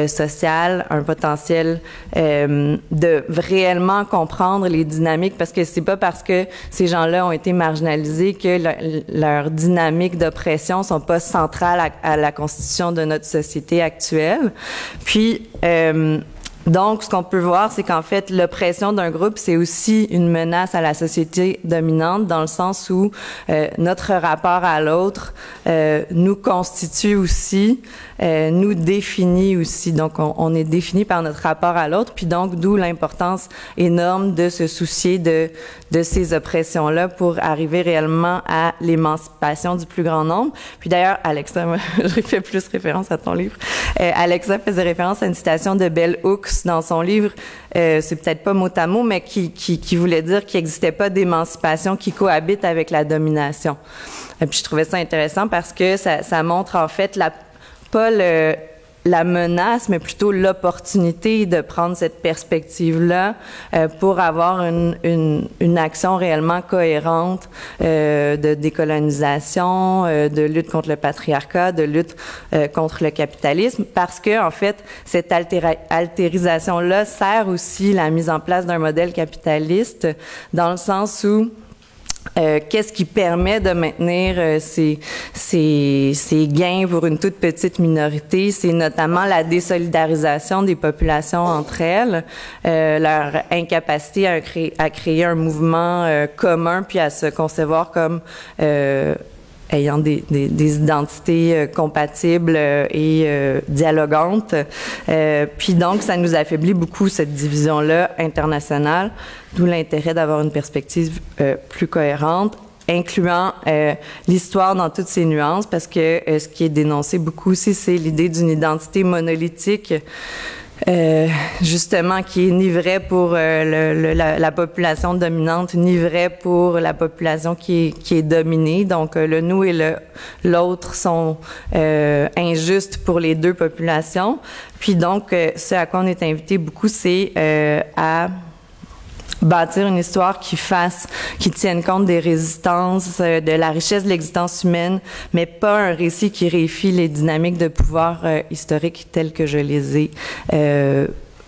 sociale, un potentiel de réellement comprendre les dynamiques, parce que c'est pas parce que ces gens-là ont été marginalisés que leurs dynamiques d'oppression sont pas centrales à la constitution de notre société actuelle. Puis, donc, ce qu'on peut voir, c'est qu'en fait, l'oppression d'un groupe, c'est aussi une menace à la société dominante, dans le sens où notre rapport à l'autre nous constitue aussi, nous définit aussi. Donc, on est défini par notre rapport à l'autre, puis donc, d'où l'importance énorme de se soucier de ces oppressions-là pour arriver réellement à l'émancipation du plus grand nombre. Puis d'ailleurs, Alexa, moi, je fais plus référence à ton livre. Alexa faisait référence à une citation de Bell Hooks dans son livre, c'est peut-être pas mot à mot, mais qui voulait dire qu'il n'existait pas d'émancipation qui cohabite avec la domination. Et puis je trouvais ça intéressant parce que ça montre en fait pas la menace, mais plutôt l'opportunité de prendre cette perspective-là pour avoir une action réellement cohérente de décolonisation, de lutte contre le patriarcat, de lutte contre le capitalisme, parce que en fait, cette altérisation-là sert aussi la mise en place d'un modèle capitaliste, dans le sens où qu'est-ce qui permet de maintenir ces gains pour une toute petite minorité? C'est notamment la désolidarisation des populations entre elles, leur incapacité à créer un mouvement commun, puis à se concevoir comme ayant des identités compatibles et dialogantes. Puis donc, ça nous affaiblit beaucoup, cette division-là internationale, d'où l'intérêt d'avoir une perspective plus cohérente, incluant l'histoire dans toutes ses nuances, parce que ce qui est dénoncé beaucoup aussi, c'est l'idée d'une identité monolithique, justement, qui est ni vrai pour la population dominante, ni vrai pour la population qui est dominée. Donc, le nous et l'autre sont injustes pour les deux populations. Puis donc, ce à quoi on est invité beaucoup, c'est à bâtir une histoire qui tienne compte des résistances, de la richesse de l'existence humaine, mais pas un récit qui réifie les dynamiques de pouvoir historiques telles que je les ai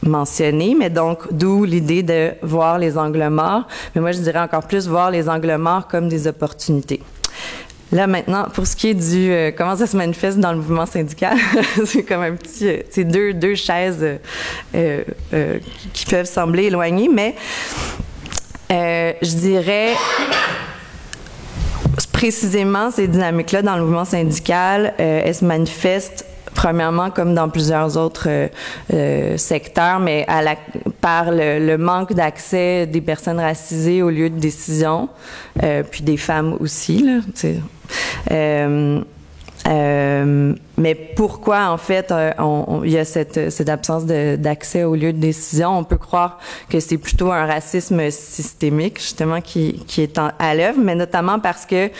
mentionnées. Mais donc, d'où l'idée de voir les angles morts. Mais moi, je dirais encore plus voir les angles morts comme des opportunités. Là, maintenant, pour ce qui est du comment ça se manifeste dans le mouvement syndical, c'est comme un petit... c'est deux chaises qui peuvent sembler éloignées, mais je dirais précisément ces dynamiques-là dans le mouvement syndical, elles se manifestent premièrement comme dans plusieurs autres secteurs, mais par le manque d'accès des personnes racisées aux lieux de décision, puis des femmes aussi, là, mais pourquoi, en fait, il y a cette absence d'accès aux lieux de décision? On peut croire que c'est plutôt un racisme systémique, justement, qui est à l'œuvre, mais notamment parce que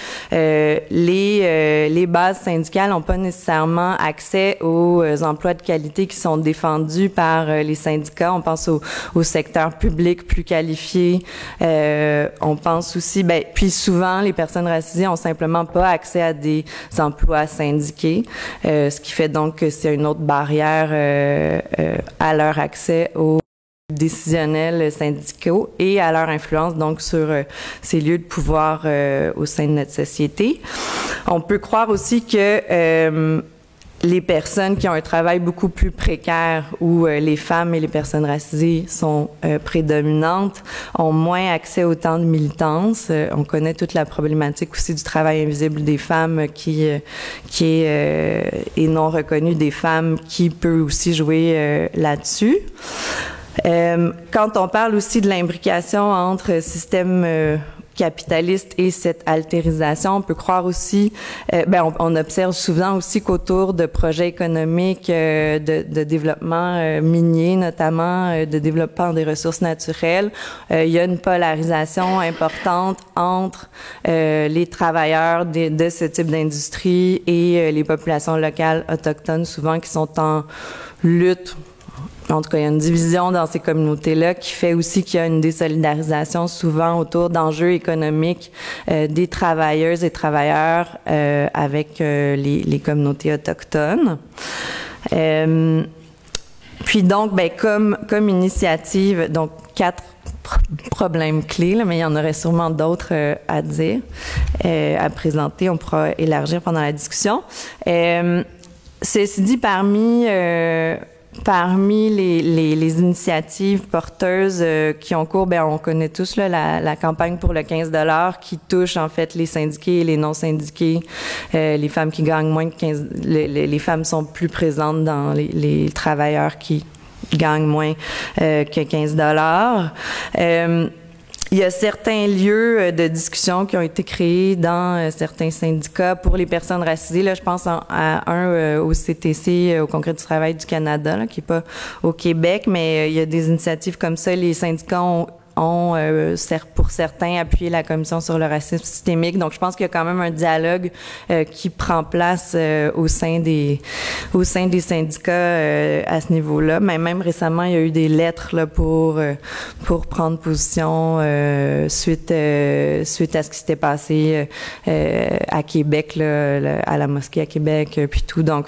les bases syndicales n'ont pas nécessairement accès aux emplois de qualité qui sont défendus par les syndicats. On pense au secteur public plus qualifié. On pense aussi, puis souvent, les personnes racisées ont simplement pas accès à des emplois syndiqués. Ce qui fait donc que c'est une autre barrière à leur accès aux décisionnels syndicaux et à leur influence donc sur ces lieux de pouvoir au sein de notre société. On peut croire aussi que les personnes qui ont un travail beaucoup plus précaire, où les femmes et les personnes racisées sont prédominantes, ont moins accès au temps de militance. On connaît toute la problématique aussi du travail invisible des femmes qui est non reconnu des femmes, qui peut aussi jouer là-dessus. Quand on parle aussi de l'imbrication entre système capitaliste et cette altérisation, on peut croire aussi, on observe souvent aussi qu'autour de projets économiques de développement minier, notamment de développement des ressources naturelles, il y a une polarisation importante entre les travailleurs de ce type d'industrie et les populations locales autochtones, souvent qui sont en lutte. En tout cas, il y a une division dans ces communautés-là qui fait aussi qu'il y a une désolidarisation souvent autour d'enjeux économiques des travailleuses et travailleurs avec les communautés autochtones. Puis donc, comme initiative, donc 4 problèmes clés, là, mais il y en aurait sûrement d'autres à dire, à présenter. On pourra élargir pendant la discussion. Ceci dit, parmi les initiatives porteuses qui ont cours, on connaît tous là, la campagne pour le 15 $ qui touche en fait les syndiqués et les non syndiqués. Les femmes qui gagnent moins que 15, les femmes sont plus présentes dans les travailleurs qui gagnent moins que 15 $. Il y a certains lieux de discussion qui ont été créés dans certains syndicats pour les personnes racisées. Là, je pense à un au CTC, au Congrès du travail du Canada, là, qui n'est pas au Québec, mais il y a des initiatives comme ça. Les syndicats ont pour certains appuyé la Commission sur le racisme systémique. Donc, je pense qu'il y a quand même un dialogue qui prend place au sein des syndicats à ce niveau-là. Mais même récemment, il y a eu des lettres là, pour prendre position suite à ce qui s'était passé à Québec, là, à la mosquée à Québec, puis tout. Donc,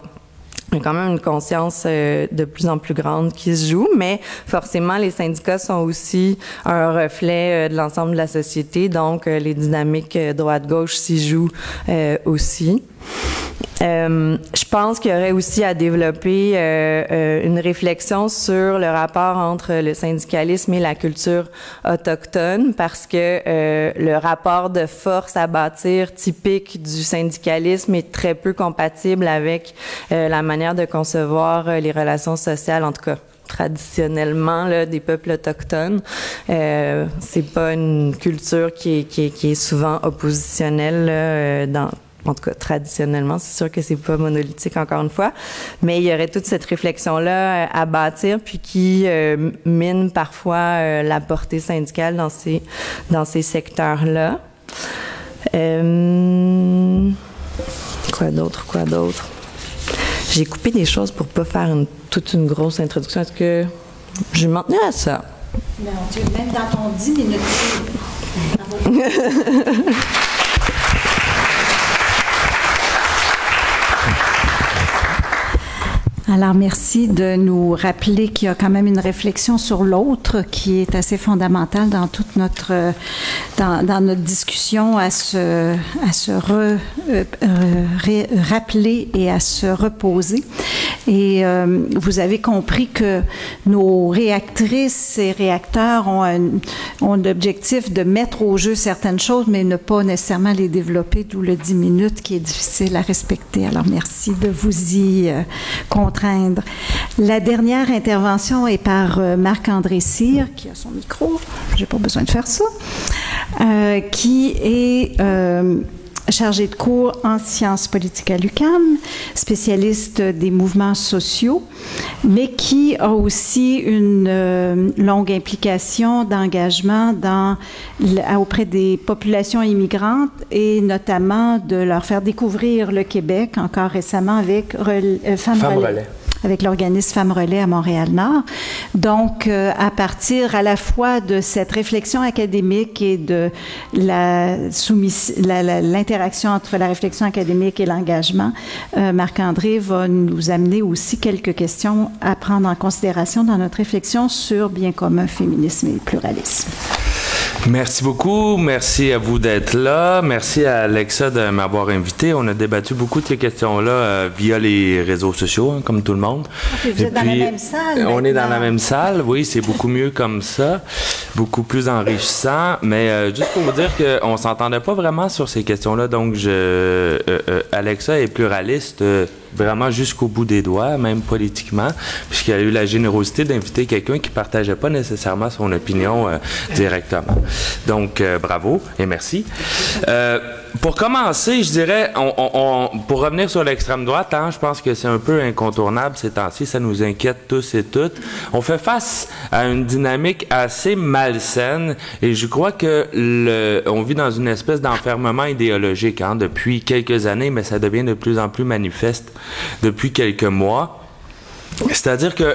il y a quand même une conscience de plus en plus grande qui se joue, mais forcément, les syndicats sont aussi un reflet de l'ensemble de la société, donc les dynamiques droite-gauche s'y jouent aussi. Je pense qu'il y aurait aussi à développer une réflexion sur le rapport entre le syndicalisme et la culture autochtone, parce que le rapport de force à bâtir typique du syndicalisme est très peu compatible avec la manière de concevoir les relations sociales, en tout cas traditionnellement là, des peuples autochtones. C'est pas une culture qui est souvent oppositionnelle là, en tout cas, traditionnellement, c'est sûr que c'est pas monolithique, encore une fois, mais il y aurait toute cette réflexion-là à bâtir, puis qui mine parfois la portée syndicale dans ces secteurs-là. Quoi d'autre? J'ai coupé des choses pour pas faire toute une grosse introduction. Est-ce que je vais m'en tenir à ça? Mon Dieu, même dans ton 10 minutes. Bravo. Alors, merci de nous rappeler qu'il y a quand même une réflexion sur l'autre qui est assez fondamentale dans toute notre, dans notre discussion à se rappeler et à se reposer. Et vous avez compris que nos réactrices et réacteurs ont l'objectif de mettre au jeu certaines choses, mais ne pas nécessairement les développer, d'où le 10 minutes qui est difficile à respecter. Alors, merci de vous y contraindre. La dernière intervention est par Marc-André Cyr, qui a son micro, j'ai pas besoin de faire ça, qui est chargé de cours en sciences politiques à l'UQAM, spécialiste des mouvements sociaux, mais qui a aussi une longue implication d'engagement auprès des populations immigrantes et notamment de leur faire découvrir le Québec, encore récemment avec Femmes Relais. Avec l'organisme Femmes Relais à Montréal-Nord. Donc, à partir à la fois de cette réflexion académique et de l'interaction entre la réflexion académique et l'engagement, Marc-André va nous amener aussi quelques questions à prendre en considération dans notre réflexion sur bien commun, féminisme et pluralisme. Merci beaucoup. Merci à vous d'être là. Merci à Alexa de m'avoir invité. On a débattu beaucoup de ces questions-là via les réseaux sociaux, hein, comme tout le monde. Okay, vous êtes dans la même salle. On est dans la même salle, oui, c'est beaucoup mieux comme ça, beaucoup plus enrichissant. Mais juste pour vous dire qu'on ne s'entendait pas vraiment sur ces questions-là, donc Alexa est pluraliste vraiment jusqu'au bout des doigts, même politiquement, puisqu'elle a eu la générosité d'inviter quelqu'un qui ne partageait pas nécessairement son opinion directement. Donc, bravo et merci. Pour commencer, je dirais, pour revenir sur l'extrême droite, hein, je pense que c'est un peu incontournable ces temps-ci, ça nous inquiète tous et toutes. On fait face à une dynamique assez malsaine et je crois que on vit dans une espèce d'enfermement idéologique hein, depuis quelques années, mais ça devient de plus en plus manifeste depuis quelques mois. C'est-à-dire que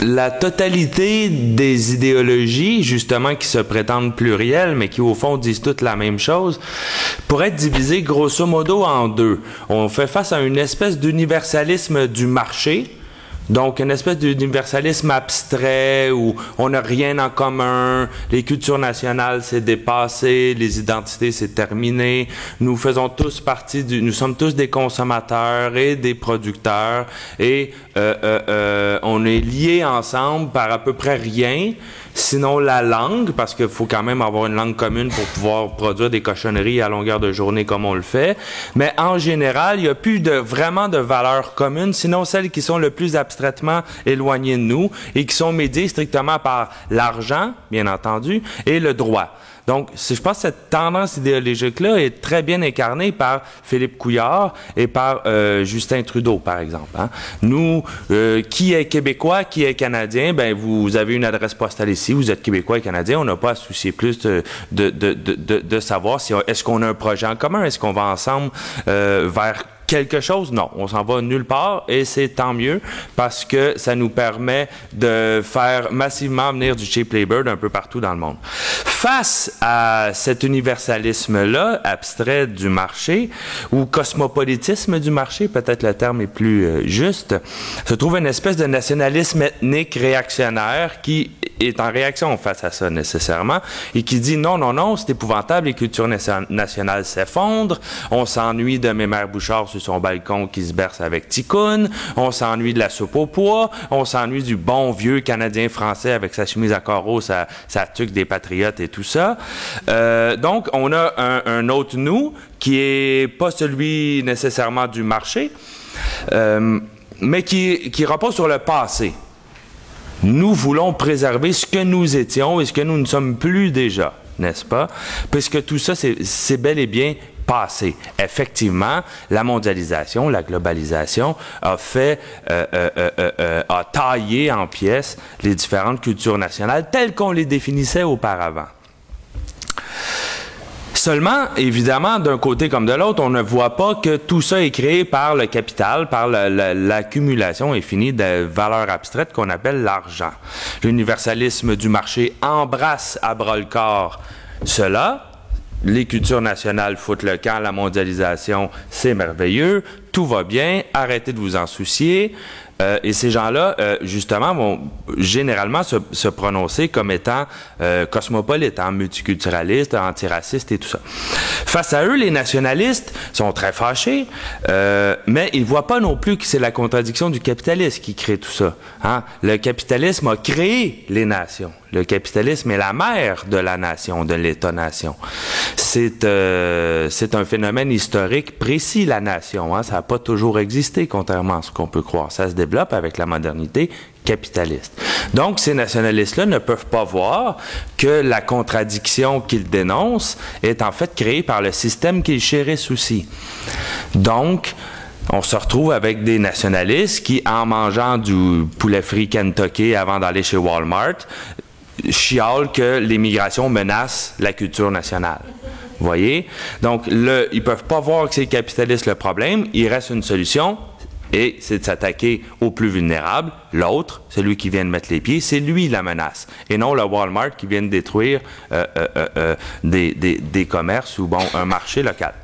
la totalité des idéologies, justement, qui se prétendent plurielles, mais qui, au fond, disent toutes la même chose, pourrait être divisée, grosso modo, en deux. On fait face à une espèce d'universalisme du marché, donc une espèce d'universalisme abstrait où on n'a rien en commun, les cultures nationales c'est dépassé, les identités c'est terminé, nous faisons tous partie nous sommes tous des consommateurs et des producteurs et on est liés ensemble par à peu près rien. Sinon la langue, parce qu'il faut quand même avoir une langue commune pour pouvoir produire des cochonneries à longueur de journée comme on le fait. Mais en général, il n'y a plus vraiment de valeurs communes, sinon celles qui sont le plus abstraitement éloignées de nous et qui sont médiées strictement par l'argent, bien entendu, et le droit. Donc, je pense que cette tendance idéologique-là est très bien incarnée par Philippe Couillard et par Justin Trudeau, par exemple. Hein. Nous, qui est Québécois, qui est Canadien, ben vous avez une adresse postale ici, vous êtes Québécois et Canadien, on n'a pas à se soucier plus de savoir si est-ce qu'on a un projet en commun, est-ce qu'on va ensemble vers quelque chose? Non, on s'en va nulle part et c'est tant mieux parce que ça nous permet de faire massivement venir du cheap labor un peu partout dans le monde. Face à cet universalisme-là, abstrait du marché, ou cosmopolitisme du marché, peut-être le terme est plus juste, se trouve une espèce de nationalisme ethnique réactionnaire qui est en réaction face à ça nécessairement et qui dit non, non, non, c'est épouvantable, les cultures nationales s'effondrent, on s'ennuie de Mémère Bouchard sur son balcon qui se berce avec Ticoun, on s'ennuie de la soupe au pois, on s'ennuie du bon vieux Canadien français avec sa chemise à carreaux, sa tuque des patriotes et tout ça. Donc, on a un autre nous qui est pas celui nécessairement du marché, mais qui repose sur le passé. Nous voulons préserver ce que nous étions et ce que nous ne sommes plus déjà, n'est-ce pas? Puisque tout ça, c'est bel et bien passé. Effectivement, la mondialisation, la globalisation a taillé en pièces les différentes cultures nationales telles qu'on les définissait auparavant. Seulement, évidemment, d'un côté comme de l'autre, on ne voit pas que tout ça est créé par le capital, par l'accumulation infinie de valeurs abstraites qu'on appelle l'argent. L'universalisme du marché embrasse à bras-le-corps cela. Les cultures nationales foutent le camp, la mondialisation, c'est merveilleux, tout va bien, arrêtez de vous en soucier. Et ces gens-là, justement, vont généralement se prononcer comme étant cosmopolites, multiculturalistes, antiracistes et tout ça. Face à eux, les nationalistes sont très fâchés, mais ils ne voient pas non plus que c'est la contradiction du capitalisme qui crée tout ça. Le capitalisme a créé les nations. Le capitalisme est la mère de la nation, de l'État-nation. C'est un phénomène historique précis, la nation. Ça n'a pas toujours existé, contrairement à ce qu'on peut croire. Ça se développe avec la modernité capitaliste. Donc, ces nationalistes-là ne peuvent pas voir que la contradiction qu'ils dénoncent est en fait créée par le système qu'ils chérissent aussi. Donc, on se retrouve avec des nationalistes qui, en mangeant du poulet frit Kentucky avant d'aller chez Walmart, chialent que l'immigration menace la culture nationale. Vous voyez? Donc, ils ne peuvent pas voir que c'est les capitalistes le problème. Il reste une solution, et c'est de s'attaquer aux plus vulnérables. L'autre, celui qui vient de mettre les pieds, c'est lui la menace, et non le Walmart qui vient de détruire des commerces ou un marché local.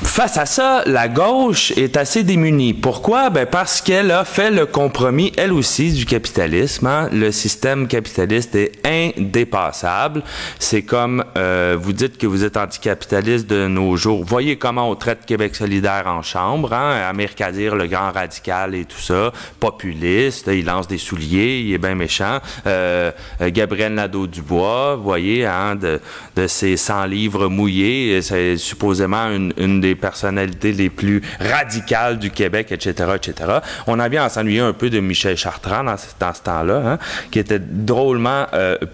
Face à ça, la gauche est assez démunie. Pourquoi? Parce qu'elle a fait le compromis, elle aussi, du capitalisme. Le système capitaliste est indépassable. C'est comme, vous dites que vous êtes anticapitaliste de nos jours. Voyez comment on traite Québec solidaire en chambre. Amir Kadir, le grand radical et tout ça. Populiste, il lance des souliers, il est bien méchant. Gabriel Nadeau-Dubois, vous voyez, de ses 100 livres mouillés, c'est supposément une des personnalités les plus radicales du Québec, etc., etc. On a bien à s'ennuyer un peu de Michel Chartrand dans ce temps-là, qui était drôlement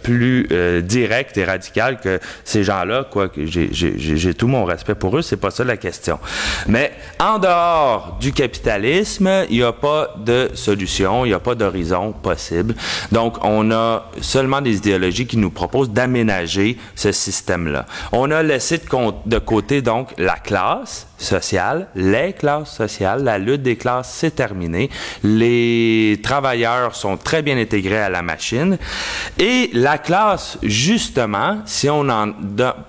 plus direct et radical que ces gens-là. Quoique j'ai tout mon respect pour eux, c'est pas ça la question. Mais en dehors du capitalisme, il n'y a pas de solution, il n'y a pas d'horizon possible. Donc, on a seulement des idéologies qui nous proposent d'aménager ce système-là. On a laissé de côté, donc, la classe sociale, les classes sociales, la lutte des classes, c'est terminé. Les travailleurs sont très bien intégrés à la machine. Et la classe, justement, si on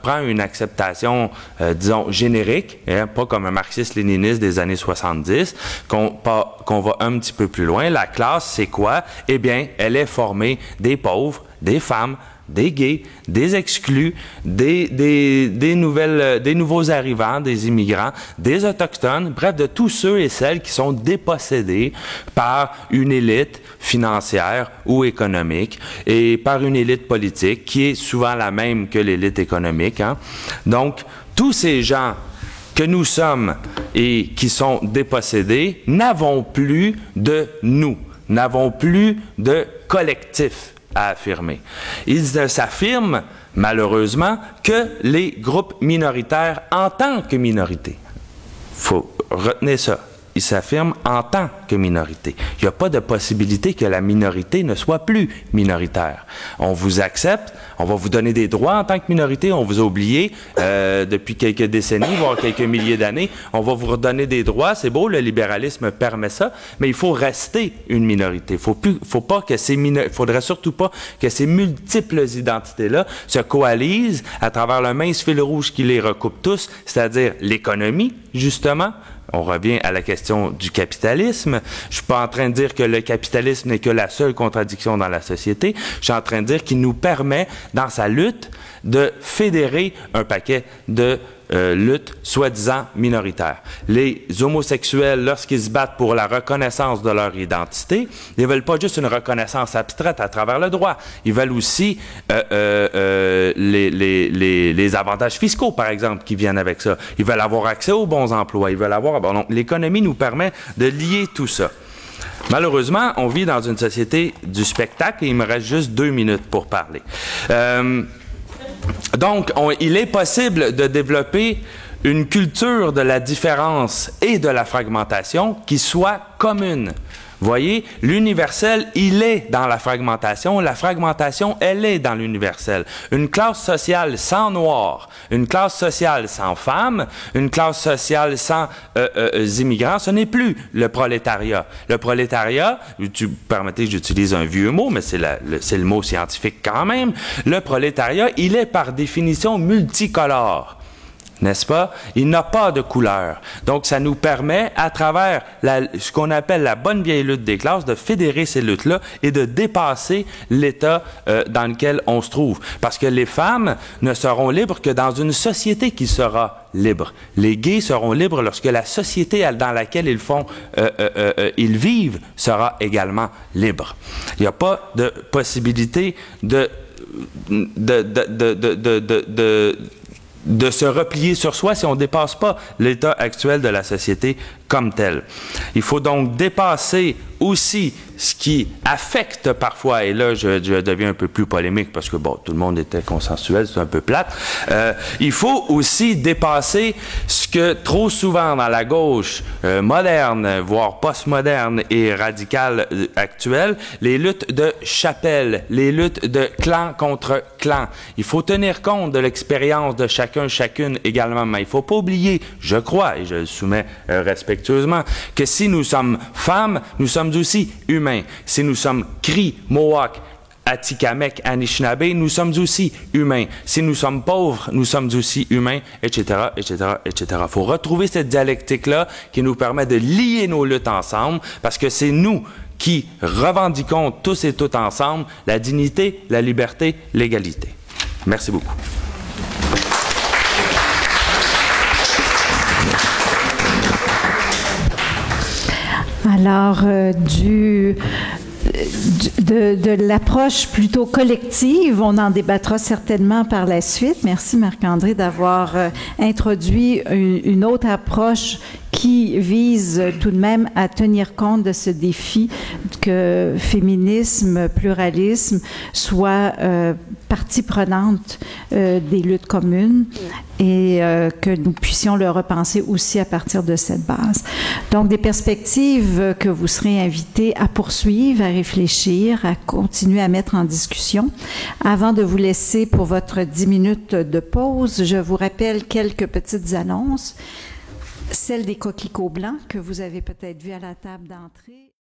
prend une acceptation, disons, générique, pas comme un marxiste-léniniste des années 70, qu'on va un petit peu plus loin, la classe, c'est quoi? Eh bien, elle est formée des pauvres, des femmes, des gays, des exclus, des nouveaux arrivants, des immigrants, des autochtones, bref, de tous ceux et celles qui sont dépossédés par une élite financière ou économique et par une élite politique qui est souvent la même que l'élite économique. Donc, tous ces gens que nous sommes et qui sont dépossédés n'avons plus de nous, n'avons plus de collectif à affirmer. Ils ne s'affirment, malheureusement, que les groupes minoritaires en tant que minorité. Il faut retenir ça. Ils s'affirment en tant que minorité. Il n'y a pas de possibilité que la minorité ne soit plus minoritaire. On vous accepte, on va vous donner des droits en tant que minorité, on vous a oublié depuis quelques décennies, voire quelques milliers d'années. On va vous redonner des droits, c'est beau, le libéralisme permet ça, mais il faut rester une minorité. Faudrait surtout pas que ces multiples identités-là se coalisent à travers le mince fil rouge qui les recoupe tous, c'est-à-dire l'économie, justement. On revient à la question du capitalisme. Je suis pas en train de dire que le capitalisme n'est que la seule contradiction dans la société. Je suis en train de dire qu'il nous permet, dans sa lutte, de fédérer un paquet de luttes soi-disant minoritaires. Les homosexuels, lorsqu'ils se battent pour la reconnaissance de leur identité, ils ne veulent pas juste une reconnaissance abstraite à travers le droit. Ils veulent aussi les avantages fiscaux, par exemple, qui viennent avec ça. Ils veulent avoir accès aux bons emplois. Ils veulent avoir... donc, l'économie nous permet de lier tout ça. Malheureusement, on vit dans une société du spectacle et il me reste juste 2 minutes pour parler. Donc, il est possible de développer une culture de la différence et de la fragmentation qui soit commune Voyez, l'universel, il est dans la fragmentation, elle est dans l'universel. Une classe sociale sans noirs, une classe sociale sans femmes, une classe sociale sans immigrants, ce n'est plus le prolétariat. Le prolétariat, permettez que j'utilise un vieux mot, mais c'est le mot scientifique quand même, le prolétariat, il est par définition multicolore. N'est-ce pas? Il n'a pas de couleur. Donc, ça nous permet, à travers ce qu'on appelle la bonne vieille lutte des classes, de fédérer ces luttes-là et de dépasser l'état dans lequel on se trouve. Parce que les femmes ne seront libres que dans une société qui sera libre. Les gays seront libres lorsque la société dans laquelle ils vivent sera également libre. Il n'y a pas de possibilité de se replier sur soi si on ne dépasse pas l'état actuel de la société comme tel. Il faut donc dépasser aussi ce qui affecte parfois, et là je deviens un peu plus polémique parce que bon, tout le monde était consensuel, c'est un peu plate. Il faut aussi dépasser ce que trop souvent dans la gauche moderne, voire postmoderne et radicale actuelle, les luttes de chapelle, les luttes de clan contre clan. Il faut tenir compte de l'expérience de chacun, chacune également, mais il ne faut pas oublier, je crois, et je le soumets respectueusement, que si nous sommes femmes, nous sommes aussi humains. Si nous sommes Cris, Mohawk, Atikamekw, Anishinaabe, nous sommes aussi humains. Si nous sommes pauvres, nous sommes aussi humains, etc., etc., etc. Il faut retrouver cette dialectique-là qui nous permet de lier nos luttes ensemble, parce que c'est nous qui revendiquons tous et toutes ensemble la dignité, la liberté, l'égalité. Merci beaucoup. Alors, de l'approche plutôt collective, on en débattra certainement par la suite. Merci Marc-André d'avoir introduit une autre approche qui vise tout de même à tenir compte de ce défi que féminisme, pluralisme soit partie prenante des luttes communes et que nous puissions le repenser aussi à partir de cette base. Donc, des perspectives que vous serez invités à poursuivre, à réfléchir, à continuer à mettre en discussion. Avant de vous laisser pour votre 10 minutes de pause, je vous rappelle quelques petites annonces. Celle des coquelicots blancs que vous avez peut-être vu à la table d'entrée.